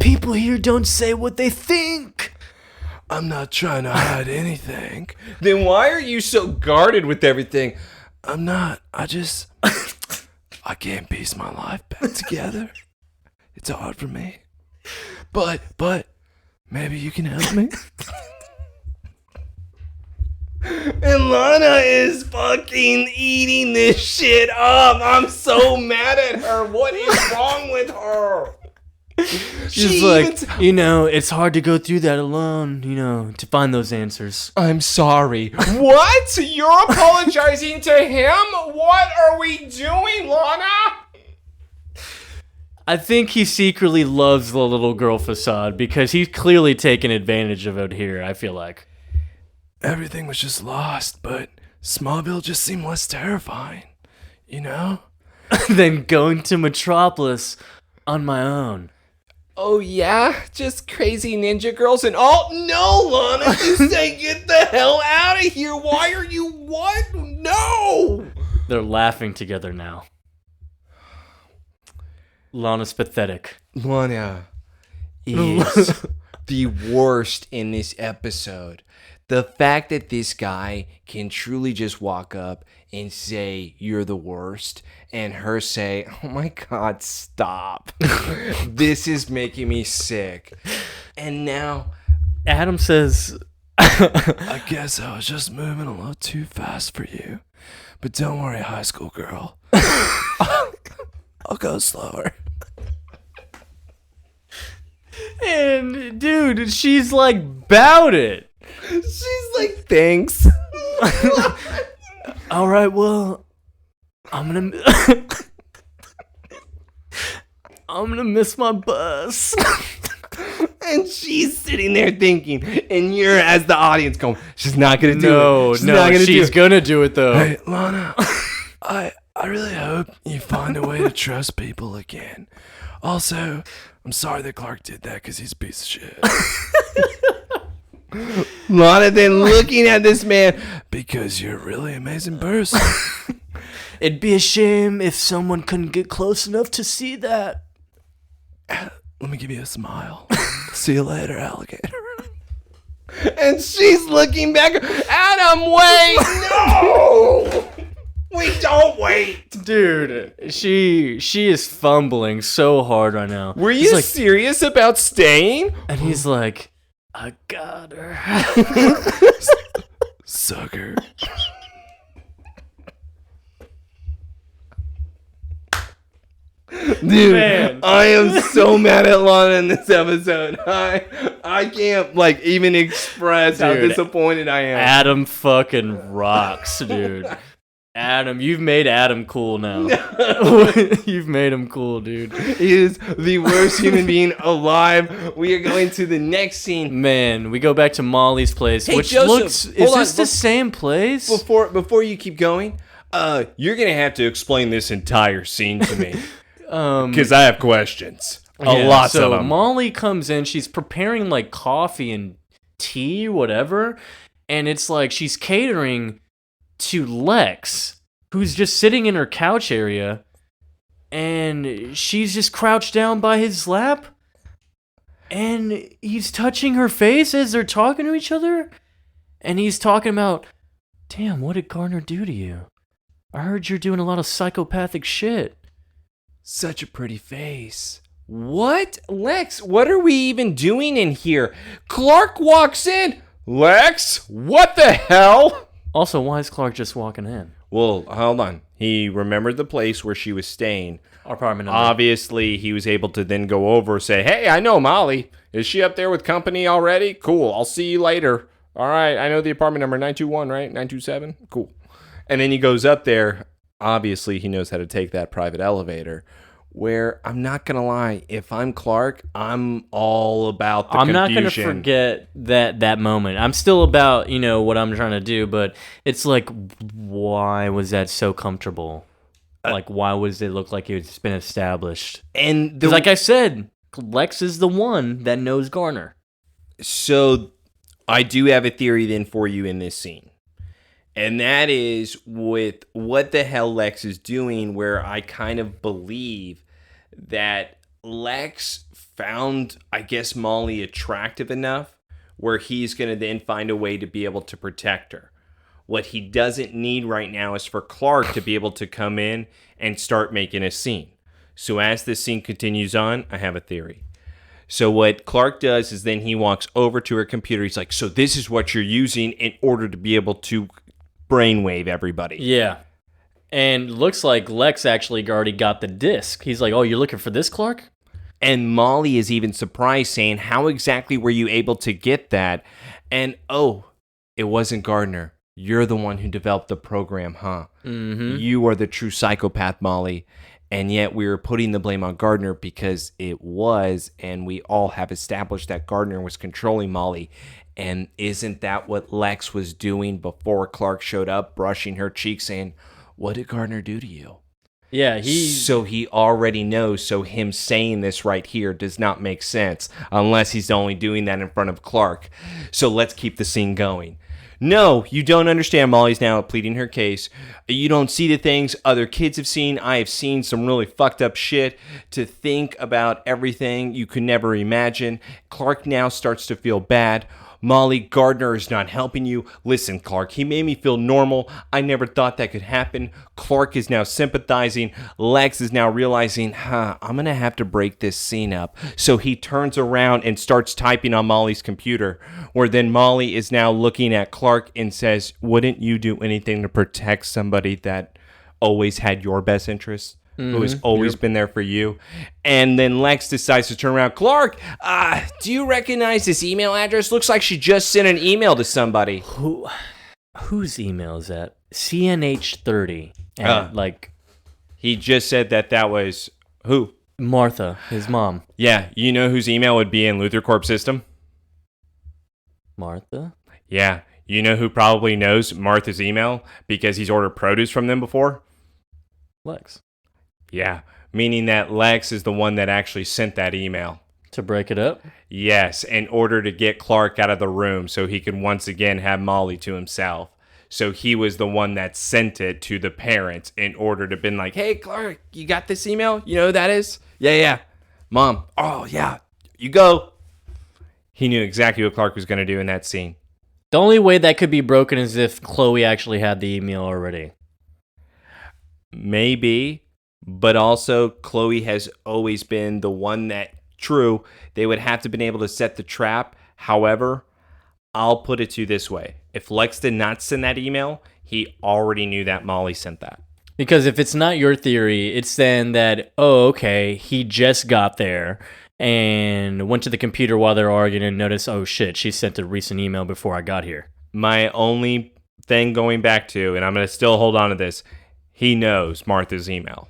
People here don't say what they think. I'm not trying to hide anything. Then why are you so guarded with everything? I'm not. I can't piece my life back together. It's hard for me. But maybe you can help me. And Lana is fucking eating this shit up. I'm so mad at her. What is wrong with her? She's like, it's hard to go through that alone, to find those answers. I'm sorry. What? You're apologizing to him? What are we doing, Lana? I think he secretly loves the little girl facade because he's clearly taken advantage of it here, I feel like. Everything was just lost, but Smallville just seemed less terrifying, Than going to Metropolis on my own. Oh, yeah? Just crazy ninja girls and all? No, Lana, you say get the hell out of here. Why are you what? No! They're laughing together now. Lana's pathetic. Lana is the worst in this episode. The fact that this guy can truly just walk up and say, you're the worst, and her say, oh my God, stop. This is making me sick. And now Adam says, I guess I was just moving a little too fast for you. But don't worry, high school girl. I'll go slower. And dude, she's like, bout it. she's like, thanks. All right, well, I'm gonna miss my bus. And she's sitting there thinking, and you're as the audience going, she's not gonna do it. She's gonna do it though. Hey, Lana, I really hope you find a way to trust people again. Also, I'm sorry that Clark did that because he's a piece of shit. Lana then looking at this man, because you're a really amazing person. It'd be a shame if someone couldn't get close enough to see that. Let me give you a smile. See you later, alligator. and she's looking back. Adam, wait, no! We don't wait. Dude, she is fumbling so hard right now. Were He's you like, serious about staying? and he's like, I got her. Sucker. Dude, Man. I am so mad at Lana in this episode. I can't like even express how Dude, disappointed I am. Adam fucking rocks, dude. Adam, you've made Adam cool now. You've made him cool, dude. He is the worst human being alive. We are going to the next scene. Man, we go back to Molly's place, Hey, which Joseph, looks... Is hold this on, the same place? Before you keep going, you're gonna have to explain this entire scene to me because I have questions. Yeah, Lots so of them. Molly comes in, she's preparing like coffee and tea, whatever, and it's like she's catering to Lex, who's just sitting in her couch area, and she's just crouched down by his lap, and he's touching her face as they're talking to each other, and he's talking about, damn, what did Gardner do to you? I heard you're doing a lot of psychopathic shit. Such a pretty face. What? Lex, what are we even doing in here? Clark walks in. Lex, what the hell? Also, why is Clark just walking in? Well, hold on. He remembered the place where she was staying. Our apartment number. Obviously, he was able to then go over and say, hey, I know Molly. Is she up there with company already? Cool. I'll see you later. All right. I know the apartment number 921, right? 927? Cool. And then he goes up there. Obviously, he knows how to take that private elevator. Where, I'm not going to lie, if I'm Clark, I'm all about the confusion. I'm not going to forget that moment. I'm still about, what I'm trying to do, but it's like, why was that so comfortable? Like, why was it look like it's been established? And like I said, Lex is the one that knows Garner. So, I do have a theory then for you in this scene. And that is with what the hell Lex is doing, where I kind of believe that Lex found, I guess, Molly attractive enough where he's going to then find a way to be able to protect her. What he doesn't need right now is for Clark to be able to come in and start making a scene. So as this scene continues on, I have a theory. So what Clark does is then he walks over to her computer. He's like, so this is what you're using in order to be able to brainwave everybody. Yeah. And looks like Lex actually already got the disc. He's like, oh, you're looking for this, Clark? And Molly is even surprised, saying, how exactly were you able to get that? And, oh, it wasn't Gardner. You're the one who developed the program, huh? Mm-hmm. You are the true psychopath, Molly. And yet we were putting the blame on Gardner because it was, and we all have established that Gardner was controlling Molly. And isn't that what Lex was doing before Clark showed up, brushing her cheek, saying, what did Gardner do to you? Yeah, So he already knows, so him saying this right here does not make sense unless he's only doing that in front of Clark. So let's keep the scene going. No, you don't understand. Molly's now pleading her case. You don't see the things other kids have seen. I have seen some really fucked up shit. To think about everything you could never imagine. Clark now starts to feel bad. Molly, Gardner is not helping you. Listen, Clark, he made me feel normal. I never thought that could happen. Clark is now sympathizing. Lex is now realizing, I'm going to have to break this scene up. So he turns around and starts typing on Molly's computer, where then Molly is now looking at Clark and says, wouldn't you do anything to protect somebody that always had your best interests? Who has always been there for you. And then Lex decides to turn around. Clark, do you recognize this email address? Looks like she just sent an email to somebody. Whose email is that? CNH30. And He just said that was who? Martha, his mom. Yeah, you know whose email would be in Luthor Corp's system? Martha? Yeah, you know who probably knows Martha's email because he's ordered produce from them before? Lex. Yeah, meaning that Lex is the one that actually sent that email. To break it up? Yes, in order to get Clark out of the room so he can once again have Molly to himself. So he was the one that sent it to the parents in order to been like, hey, Clark, you got this email? You know who that is? Yeah. Mom, oh, yeah, you go. He knew exactly what Clark was going to do in that scene. The only way that could be broken is if Chloe actually had the email already. Maybe, but also Chloe has always been the one that, true, they would have to been able to set the trap. However, I'll put it to you this way. If Lex did not send that email, he already knew that Molly sent that. Because if it's not your theory, it's then that, oh, okay, he just got there and went to the computer while they're arguing and noticed, oh shit, she sent a recent email before I got here. My only thing going back to, and I'm going to still hold on to this, he knows Martha's email.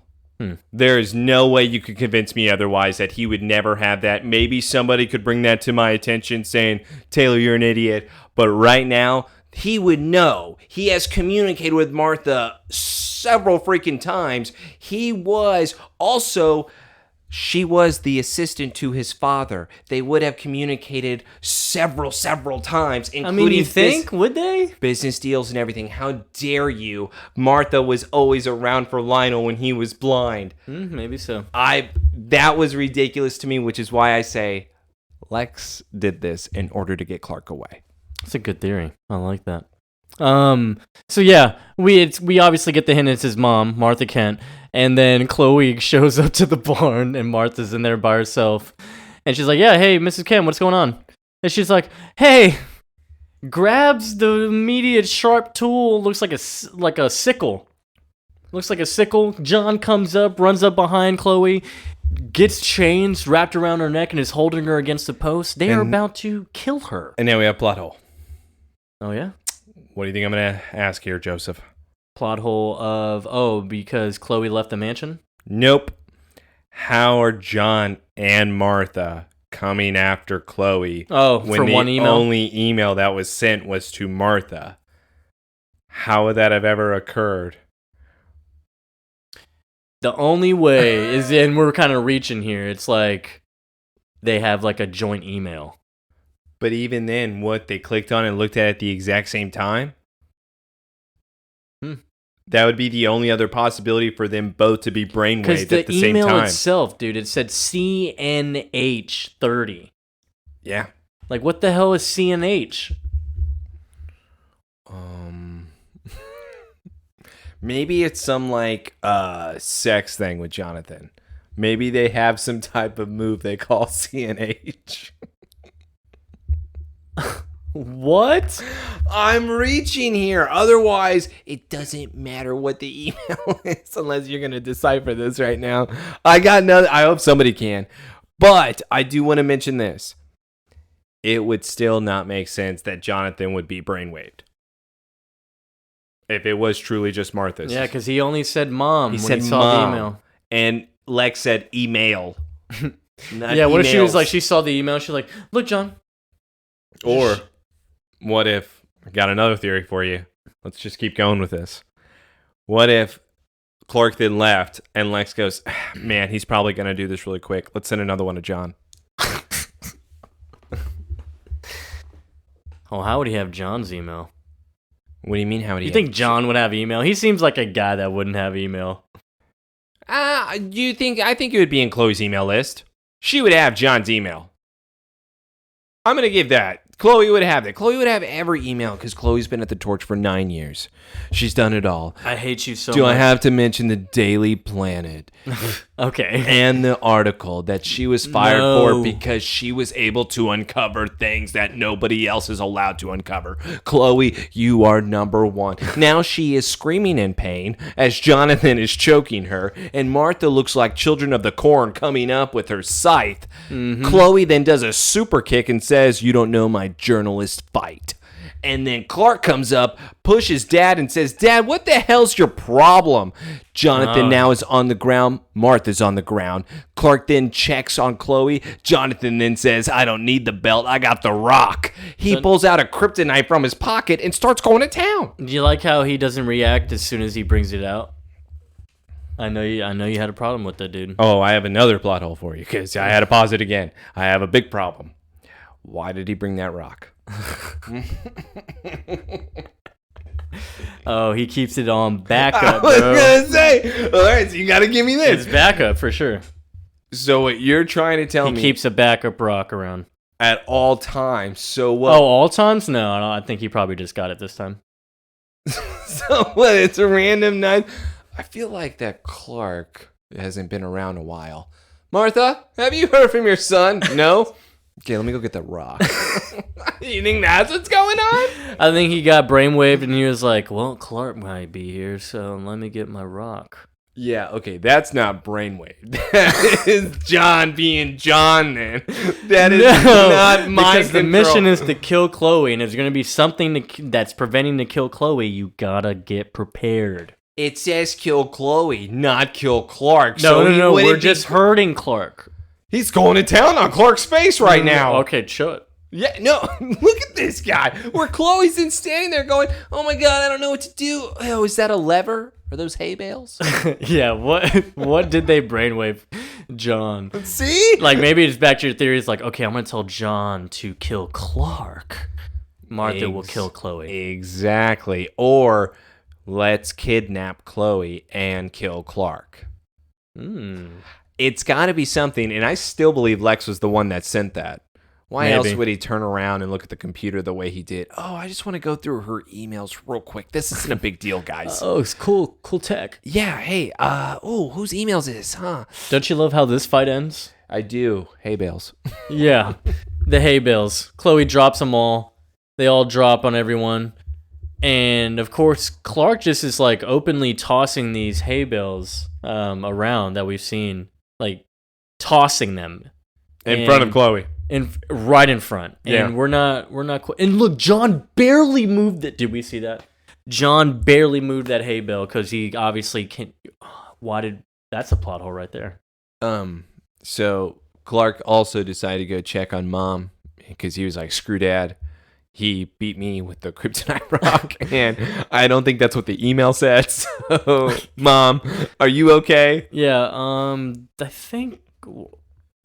There is no way you could convince me otherwise that he would never have that. Maybe somebody could bring that to my attention saying, Taylor, you're an idiot. But right now, he would know. He has communicated with Martha several freaking times. He was also... She was the assistant to his father. They would have communicated several times, including you think? Would they? Business deals and everything. How dare you? Martha was always around for Lionel when he was blind. Maybe so. That was ridiculous to me, which is why I say Lex did this in order to get Clark away. That's a good theory. I like that. So yeah, we obviously get the hint it's his mom, Martha Kent, and then Chloe shows up to the barn and Martha's in there by herself. And she's like, yeah, hey, Mrs. Kent, what's going on? And she's like, hey, grabs the immediate sharp tool, looks like a sickle. Looks like a sickle. John comes up, runs up behind Chloe, gets chains wrapped around her neck and is holding her against the post. They are about to kill her. And now we have plot hole. Oh, yeah? What do you think I'm going to ask here, Joseph? Plot hole of, because Chloe left the mansion? Nope. How are John and Martha coming after Chloe? Oh, when for one email? The only email that was sent was to Martha. How would that have ever occurred? The only way is, and we're kind of reaching here, it's like they have like a joint email. But even then, what, they clicked on and looked at the exact same time? That would be the only other possibility for them both to be brainwaved at the same time. Because the email itself, dude, it said CNH30. Yeah. Like, what the hell is CNH? Maybe it's some, like, sex thing with Jonathan. Maybe they have some type of move they call CNH. What? I'm reaching here. Otherwise, it doesn't matter what the email is unless you're going to decipher this right now. I hope somebody can. But I do want to mention this. It would still not make sense that Jonathan would be brainwaved. If it was truly just Martha's. Yeah, because he only said mom he when he saw the email. And Lex said email. Yeah, what if she was like, she saw the email, she's like, look, John. Or what if, I got another theory for you. Let's just keep going with this. What if Clark then left and Lex goes, man, he's probably going to do this really quick. Let's send another one to John. Oh, how would he have John's email? What do you mean, how would he? You think John would have email? He seems like a guy that wouldn't have email. I think it would be in Chloe's email list. She would have John's email. I'm going to give that. Chloe would have that. Chloe would have every email because Chloe's been at the Torch for 9 years. She's done it all. I hate you so much. Do I have to mention the Daily Planet? Okay. And the article that she was fired for because she was able to uncover things that nobody else is allowed to uncover. Chloe, you are number one. Now she is screaming in pain as Jonathan is choking her, and Martha looks like Children of the Corn coming up with her scythe. Mm-hmm. Chloe then does a super kick and says, you don't know my journalist fight. And then Clark comes up, pushes Dad, and says, Dad, what the hell's your problem? Jonathan now is on the ground. Martha's on the ground. Clark then checks on Chloe. Jonathan then says, I don't need the belt. I got the rock. He pulls out a kryptonite from his pocket and starts going to town. Do you like how he doesn't react as soon as he brings it out? I know you had a problem with that, dude. Oh, I have another plot hole for you because I had to pause it again. I have a big problem. Why did he bring that rock? Oh, he keeps it on backup, bro. I was going to say, all right, so you got to give me this. It's backup for sure. So what you're trying to tell me... He keeps a backup rock around. At all times. So what? Oh, all times? No, I think he probably just got it this time. So what? It's a random night. I feel like that Clark hasn't been around a while. Martha, have you heard from your son? No? Okay, let me go get the rock. You think that's what's going on? I think he got brainwaved and he was like, well, Clark might be here, so let me get my rock. Yeah, okay, that's not brainwave. That is John being John, then. That is not mind because the control. mission is to kill Chloe, and there's going to be something that's preventing to kill Chloe. You gotta get prepared. It says kill Chloe, not kill Clark. No, we're just hurting Clark. He's going to town on Clark's face right now. Okay, shut. Yeah, no, look at this guy. Where Chloe's in standing there going, oh my God, I don't know what to do. Oh, is that a lever? Are those hay bales? Yeah, what did they brainwave John? See? Like, maybe it's back to your theory. It's like, okay, I'm going to tell John to kill Clark. Martha will kill Chloe. Exactly. Or let's kidnap Chloe and kill Clark. It's got to be something, and I still believe Lex was the one that sent that. Why else would he turn around and look at the computer the way he did? Oh, I just want to go through her emails real quick. This isn't a big deal, guys. Oh, it's cool tech. Yeah, hey, whose emails is this, huh? Don't you love how this fight ends? I do. Hay bales. Yeah, the hay bales. Chloe drops them all. They all drop on everyone. And, of course, Clark just is, like, openly tossing these hay bales around that we've seen. Like, tossing them. In front of Chloe. Right in front. Yeah. And we're not and look, John barely moved it. Did we see that? John barely moved that hay bale because he obviously can't. That's a plot hole right there. So Clark also decided to go check on Mom because he was like, screw Dad. He beat me with the kryptonite rock, and I don't think that's what the email said. So, Mom, are you okay? Yeah, I think...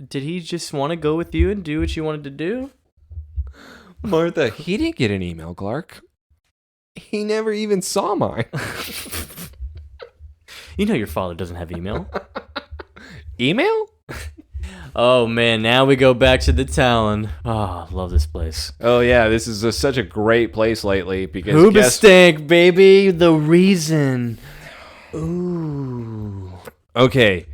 Did he just want to go with you and do what you wanted to do? Martha, he didn't get an email, Clark. He never even saw mine. You know your father doesn't have email. Email? Oh, man, now we go back to the Talon. Oh, I love this place. Oh, yeah, this is such a great place lately because Hoobastank, baby, the reason. Ooh. Okay.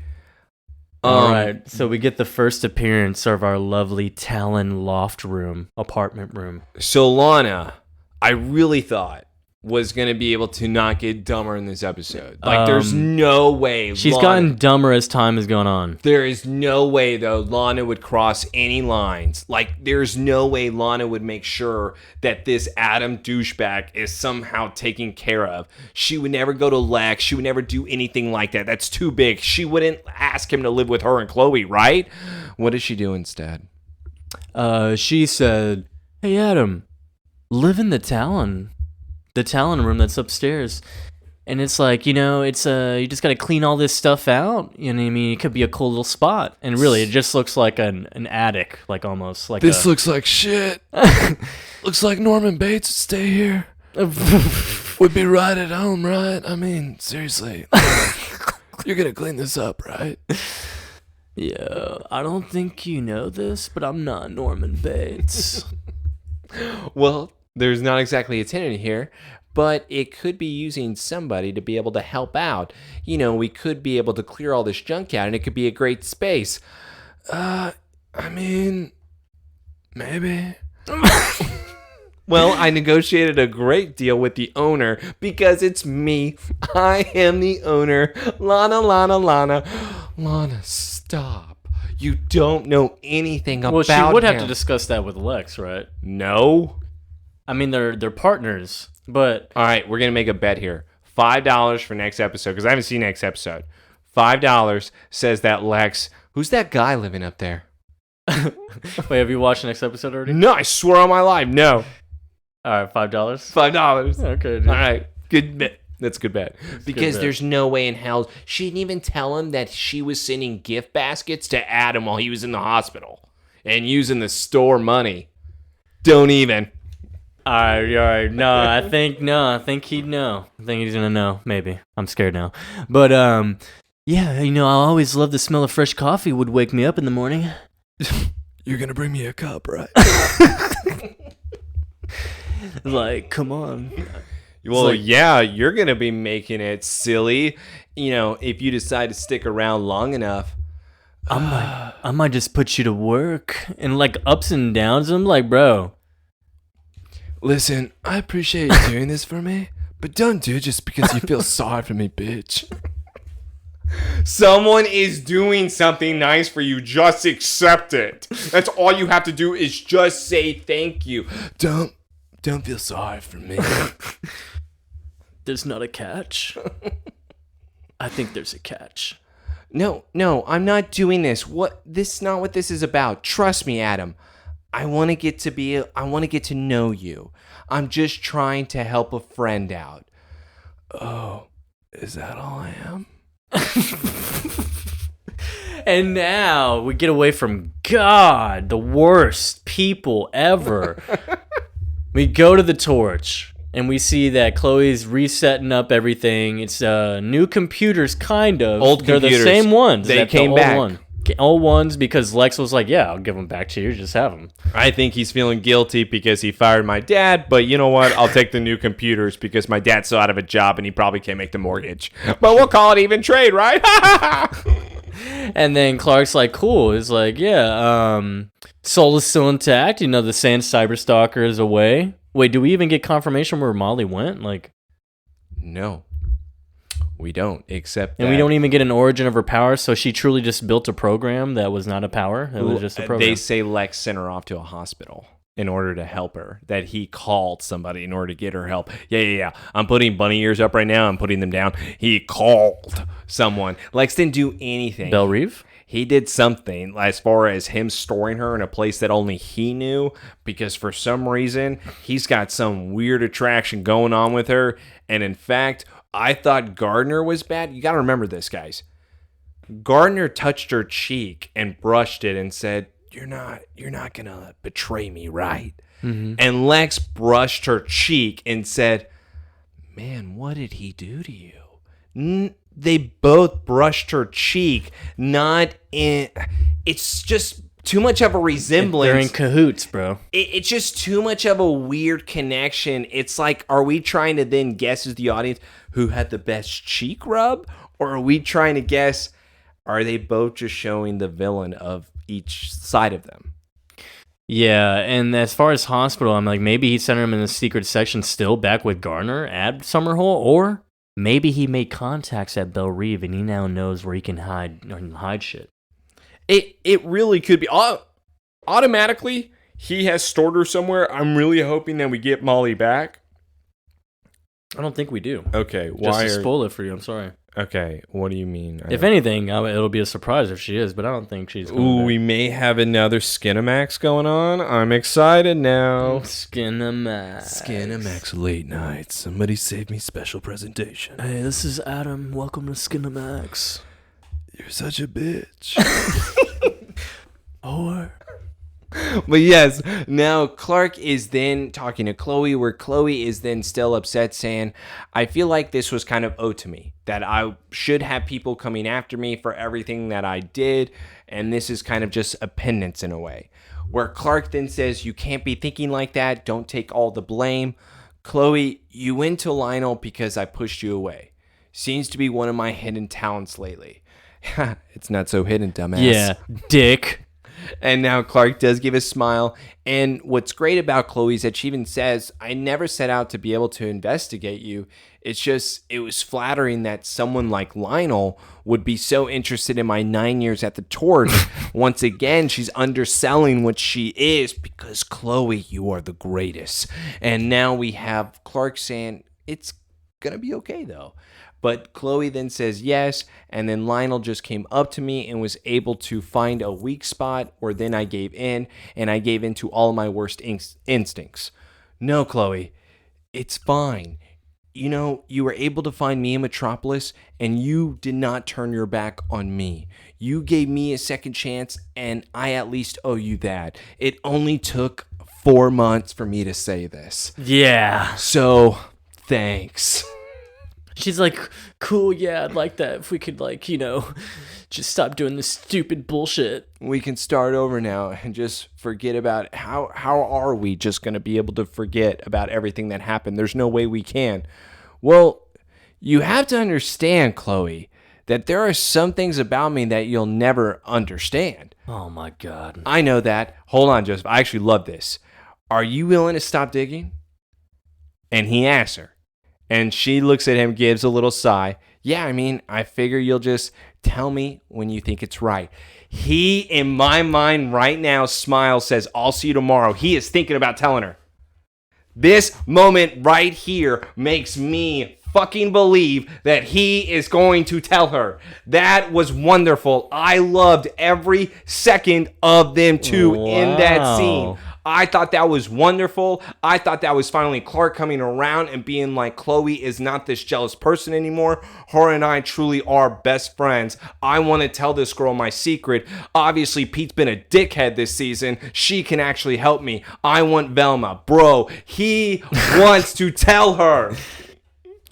All right, so we get the first appearance of our lovely Talon loft room, apartment room. So Lana, I really thought was going to be able to not get dumber in this episode. Like, there's no way. She's gotten dumber as time has gone on. There is no way, though, Lana would cross any lines. Like, there's no way Lana would make sure that this Adam douchebag is somehow taken care of. She would never go to Lex. She would never do anything like that. That's too big. She wouldn't ask him to live with her and Chloe, right? What does she do instead? She said, hey, Adam, live in the Talon room that's upstairs. And it's like, it's you just got to clean all this stuff out. You know what I mean? It could be a cool little spot. And really, it just looks like an attic, like almost like this looks like shit. Looks like Norman Bates would stay here. Would be right at home, right? I mean, seriously. You're going to clean this up, right? Yeah, I don't think you know this, but I'm not Norman Bates. Well, there's not exactly a tenant here, but it could be using somebody to be able to help out. We could be able to clear all this junk out, and it could be a great space. I mean, maybe. Well, I negotiated a great deal with the owner because it's me. I am the owner. Lana. Lana, stop. You don't know anything about him. Well, she would have to discuss that with Lex, right? No. I mean, they're partners, but... All right, we're going to make a bet here. $5 for next episode, because I haven't seen next episode. $5 says that Lex... Who's that guy living up there? Wait, have you watched the next episode already? No, I swear on my life, no. All right, $5? $5. Okay, dude. All right, good bet. That's a good bet. Because bet. there's no way in hell... She didn't even tell him that she was sending gift baskets to Adam while he was in the hospital. And using the store money. Don't even... All right. No, I think he'd know. I think he's gonna know. Maybe. I'm scared now. But yeah, I always love the smell of fresh coffee. Would wake me up in the morning. You're gonna bring me a cup, right? Like, come on. Well, like- yeah, you're going to be making it silly, if you decide to stick around long enough. I might just put you to work. And like ups and downs, I'm like, bro. Listen, I appreciate you doing this for me, but don't do it just because you feel sorry for me, bitch. Someone is doing something nice for you. Just accept it. That's all you have to do is just say thank you. Don't feel sorry for me. There's not a catch. I think there's a catch. No, I'm not doing this. This is not what this is about. Trust me, Adam. I want to get to know you. I'm just trying to help a friend out. Oh, is that all I am? And now we get away from God, the worst people ever. We go to the torch and we see that Chloe's resetting up everything. It's new computers, kind of. Old They're computers. the same ones. They That's the came old back. one. Old ones, because Lex was like, yeah, I'll give them back to you. Just have them. I think he's feeling guilty because he fired my dad, but you know what? I'll take the new computers because my dad's still out of a job and he probably can't make the mortgage. But we'll call it even trade, right? And then Clark's like, cool. He's like, yeah, Soul is still intact. The Sand Cyberstalker is away. Wait, do we even get confirmation where Molly went? Like, No, we don't, except and we don't even get an origin of her power, so she truly just built a program that was not a power. It was just a program. They say Lex sent her off to a hospital in order to help her, that he called somebody in order to get her help. Yeah. I'm putting bunny ears up right now. I'm putting them down. He called someone. Lex didn't do anything. Belle Reeve? He did something as far as him storing her in a place that only he knew, because for some reason, he's got some weird attraction going on with her. And in fact, I thought Gardner was bad. You got to remember this, guys. Gardner touched her cheek and brushed it and said, You're not going to betray me, right? Mm-hmm. And Lex brushed her cheek and said, man, what did he do to you? They both brushed her cheek, it's just too much of a resemblance. They're in cahoots, bro. It's just too much of a weird connection. It's like, are we trying to then guess as the audience who had the best cheek rub? Or are we trying to guess, are they both just showing the villain of each side of them? Yeah, and as far as hospital, I'm like, maybe he sent him in the secret section still back with Gardner at Somerhalder, or maybe he made contacts at Belle Reeve and he now knows where he can hide shit. It really could be. Automatically, he has stored her somewhere. I'm really hoping that we get Molly back. I don't think we do. Okay, Just to spoil it for you, I'm sorry. Okay, what do you mean? If anything, it'll be a surprise if she is, but I don't think she's going Ooh, back. we may have another Skinamax going on. I'm excited now. Skinamax late night. Somebody save me special presentation. Hey, this is Adam. Welcome to Skinamax. You're such a bitch. Or... But yes, now Clark is then talking to Chloe, where Chloe is then still upset, saying, I feel like this was kind of owed to me, that I should have people coming after me for everything that I did, and this is kind of just a penance in a way. Where Clark then says, you can't be thinking like that, don't take all the blame. Chloe, you went to Lionel because I pushed you away. Seems to be one of my hidden talents lately. It's not so hidden, dumbass. Yeah, dick. And now Clark does give a smile. And what's great about Chloe is that she even says, I never set out to be able to investigate you. It's just, it was flattering that someone like Lionel would be so interested in my 9 years at the Torch. Once again, she's underselling what she is, because Chloe, you are the greatest. And now we have Clark saying, it's going to be okay though. But Chloe then says yes, and then Lionel just came up to me and was able to find a weak spot, or then I gave in, and I gave in to all my worst instincts. No, Chloe, it's fine. You know, you were able to find me in Metropolis, and you did not turn your back on me. You gave me a second chance, and I at least owe you that. It only took 4 months for me to say this. Yeah. So, thanks. She's like, cool, yeah, I'd like that if we could, like, just stop doing this stupid bullshit. We can start over now and just forget about how are we just going to be able to forget about everything that happened? There's no way we can. Well, you have to understand, Chloe, that there are some things about me that you'll never understand. Oh my God. I know that. Hold on, Joseph. I actually love this. Are you willing to stop digging? And he asks her. And she looks at him, gives a little sigh. Yeah, I mean, I figure you'll just tell me when you think it's right. He, in my mind right now, smiles, says, I'll see you tomorrow. He is thinking about telling her. This moment right here makes me fucking believe that he is going to tell her. That was wonderful. I loved every second of them two in that scene. I thought that was wonderful. I thought that was finally Clark coming around and being like, Chloe is not this jealous person anymore. Her and I truly are best friends. I want to tell this girl my secret. Obviously, Pete's been a dickhead this season. She can actually help me. I want Velma. Bro, he wants to tell her.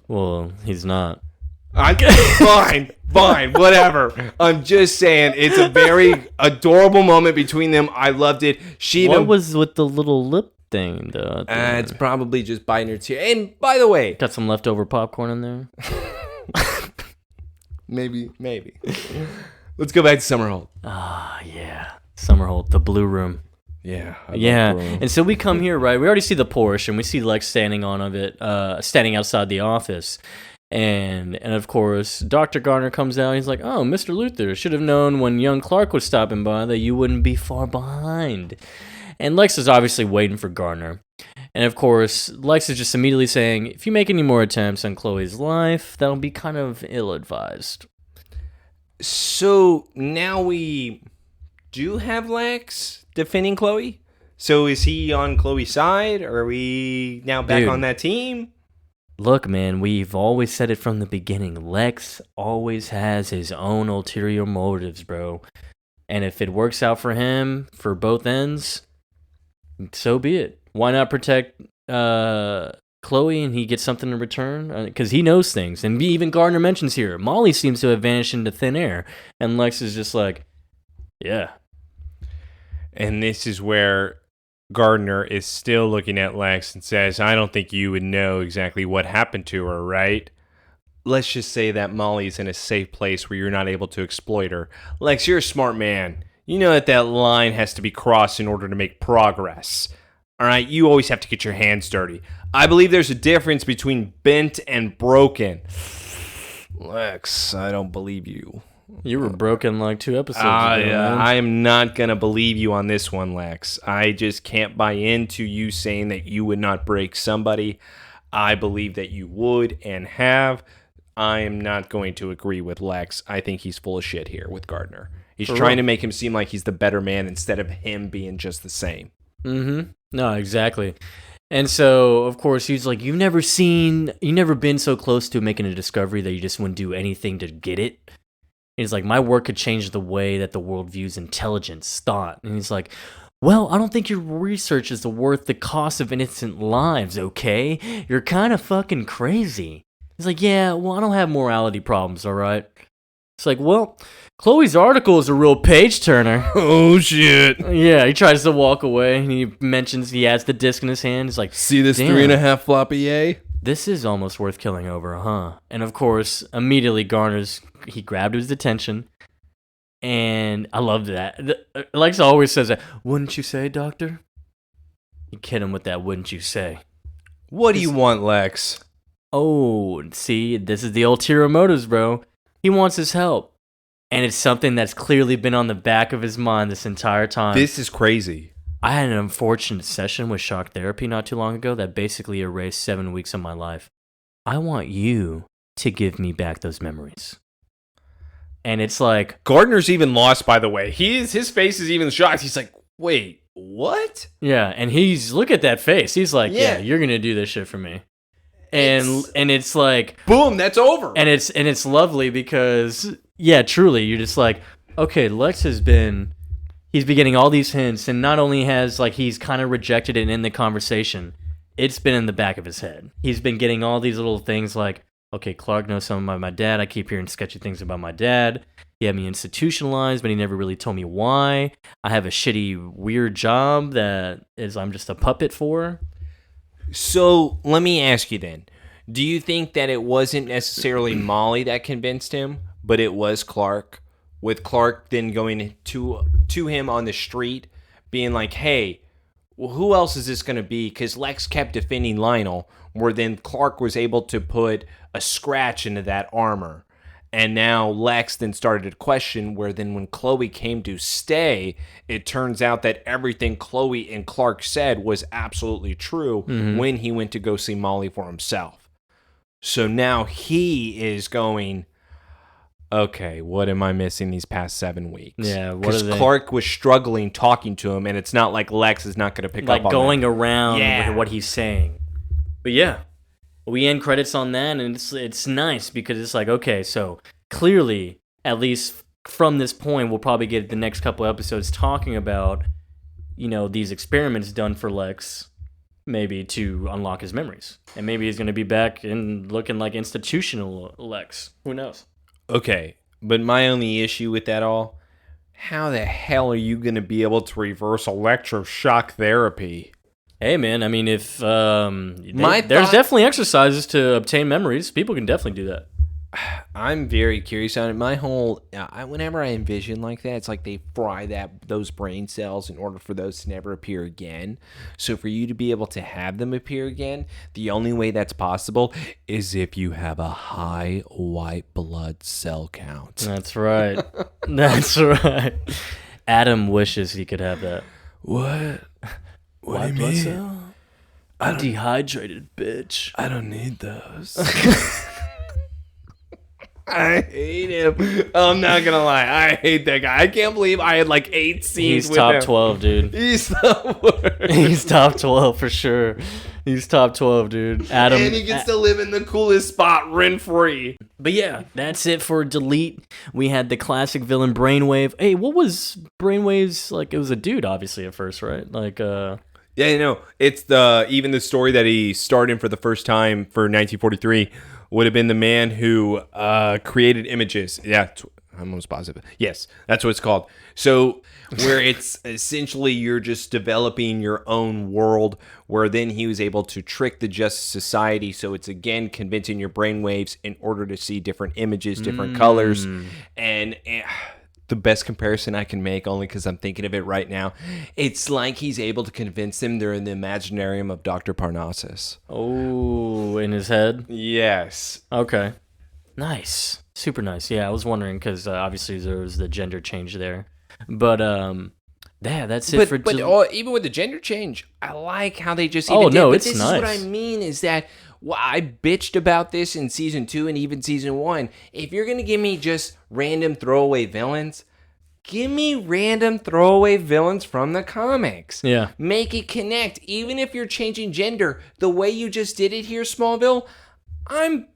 Well, he's not. Fine, whatever. I'm just saying, it's a very adorable moment between them. I loved it. What was with the little lip thing, though? It's probably just biting her tear. And by the way, got some leftover popcorn in there. maybe. Let's go back to Somerhalder. Yeah, Somerhalder, the blue room. Yeah. And so we come here, right? We already see the Porsche, and we see Lex standing standing outside the office. And of course, Dr. Garner comes out. He's like, oh, Mr. Luther, should have known when young Clark was stopping by that you wouldn't be far behind. And Lex is obviously waiting for Garner. And of course, Lex is just immediately saying, if you make any more attempts on Chloe's life, that'll be kind of ill-advised. So now we do have Lex defending Chloe? So is he on Chloe's side? Or are we now back on that team? Look, man, we've always said it from the beginning. Lex always has his own ulterior motives, bro. And if it works out for him, for both ends, so be it. Why not protect Chloe and he gets something in return? Because he knows things. And even Gardner mentions here, Molly seems to have vanished into thin air. And Lex is just like, yeah. And this is where Gardner is still looking at Lex and says, I don't think you would know exactly what happened to her, right? Let's just say that Molly's in a safe place where you're not able to exploit her. Lex, you're a smart man. You know that line has to be crossed in order to make progress. All right, you always have to get your hands dirty. I believe there's a difference between bent and broken. Lex, I don't believe you. You were broken like 2 episodes ago, man. I am not going to believe you on this one, Lex. I just can't buy into you saying that you would not break somebody. I believe that you would and have. I am not going to agree with Lex. I think he's full of shit here with Gardner. He's trying to make him seem like he's the better man instead of him being just the same. Mm-hmm. No, exactly. And so, of course, he's like, you've never been so close to making a discovery that you just wouldn't do anything to get it. He's like, my work could change the way that the world views intelligence, thought. And he's like, well, I don't think your research is worth the cost of innocent lives, okay? You're kind of fucking crazy. He's like, yeah, well, I don't have morality problems, all right? It's like, well, Chloe's article is a real page-turner. Oh, shit. Yeah, he tries to walk away, and he mentions he has the disc in his hand. He's like, see this 3.5 floppy A? This is almost worth killing over, huh? And of course, immediately he grabbed his attention, and I loved that. Alexa always says that, wouldn't you say, doctor? You kid him with that, wouldn't you say? What do you want, Lex? Oh, see, this is the ulterior motives, bro. He wants his help, and it's something that's clearly been on the back of his mind this entire time. This is crazy. I had an unfortunate session with shock therapy not too long ago that basically erased 7 weeks of my life. I want you to give me back those memories. And it's like... Gardner's even lost, by the way. His face is even shocked. He's like, wait, what? Yeah, and look at that face. He's like, yeah, you're going to do this shit for me. And it's like... Boom, that's over. And it's lovely because, yeah, truly, you're just like, okay, Lex he's been getting all these hints, and not only has, like, he's kind of rejected it in the conversation, it's been in the back of his head. He's been getting all these little things like, okay, Clark knows something about my dad. I keep hearing sketchy things about my dad. He had me institutionalized, but he never really told me why. I have a shitty, weird job that is I'm just a puppet for. So let me ask you then. Do you think that it wasn't necessarily Molly that convinced him, but it was Clark? With Clark then going to him on the street, being like, hey, well, who else is this going to be? Because Lex kept defending Lionel, where then Clark was able to put a scratch into that armor. And now Lex then started to question, where then when Chloe came to stay, it turns out that everything Chloe and Clark said was absolutely true when he went to go see Molly for himself. So now he is going, okay, what am I missing these past 7 weeks? Yeah, what because are they? Clark was struggling talking to him, and it's not like Lex is not going to pick Like up on going that. around Yeah. with what he's saying. But yeah, we end credits on that, and it's nice because it's like, okay, so clearly, at least from this point, we'll probably get the next couple episodes talking about, these experiments done for Lex, maybe to unlock his memories. And maybe he's going to be back and looking like institutional Lex. Who knows? Okay, but my only issue with that all, how the hell are you going to be able to reverse electroshock therapy? Hey, man, I mean, if My there's thought- definitely exercises to obtain memories. People can definitely do that. I'm very curious on it. My whole, whenever I envision like that, it's like they fry those brain cells in order for those to never appear again. So for you to be able to have them appear again, the only way that's possible is if you have a high white blood cell count. That's right. That's right. Adam wishes he could have that. What? What do you blood mean? cell? I'm dehydrated, bitch. I don't need those. I hate him. I'm not gonna lie. I hate that guy. I can't believe I had like 8 scenes He's with top him. 12, dude. He's the worst. He's top 12 for sure. He's top 12, dude. Adam. And he gets to live in the coolest spot rent-free. But yeah, that's it for Delete. We had the classic villain Brainwave. Hey, what was Brainwave's, like, it was a dude, obviously, at first, right? Like, Yeah, it's even the story that he starred in for the first time for 1943 would have been the man who created images. Yeah, I'm almost positive. Yes, that's what it's called. So where it's essentially you're just developing your own world, where then he was able to trick the Justice Society. So it's again convincing your brainwaves in order to see different images, different colors, and the best comparison I can make, only because I'm thinking of it right now, it's like he's able to convince them they're in the Imaginarium of Dr. Parnassus. oh, in his head? Yes. Okay. Nice. Super nice. Yeah, I was wondering because obviously there was the gender change there. But, yeah, that's it for But even with the gender change, I like how they just Oh, even did. no, But it's this nice. is what I mean is that I bitched about this in season 2 and even season 1. If you're going to give me just random throwaway villains, give me random throwaway villains from the comics. Yeah. Make it connect. Even if you're changing gender, the way you just did it here, Smallville, I'm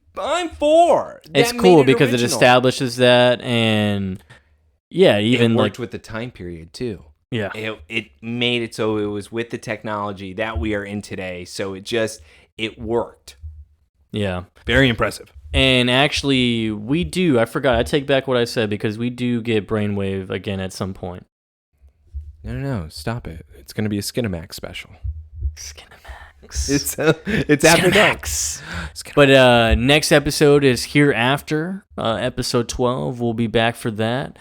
for. It's That cool made because it original. establishes that, and yeah, even It like worked with the time period too. yeah, It made it so it was with the technology that we are in today. So it worked. yeah. Very impressive. And actually, I forgot. I take back what I said because we do get Brainwave again at some point. No, stop it. It's going to be a Skinamax special. Skinamax. It's after that. But next episode is Hereafter, episode 12. We'll be back for that.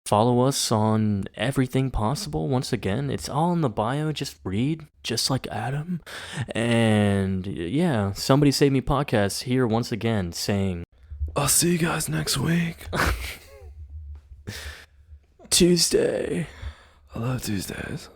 Follow us on everything possible. Once again, it's all in the bio. Just read, just like Adam. And yeah, Somebody Save Me podcast here once again saying I'll see you guys next week. Tuesday. I love Tuesdays.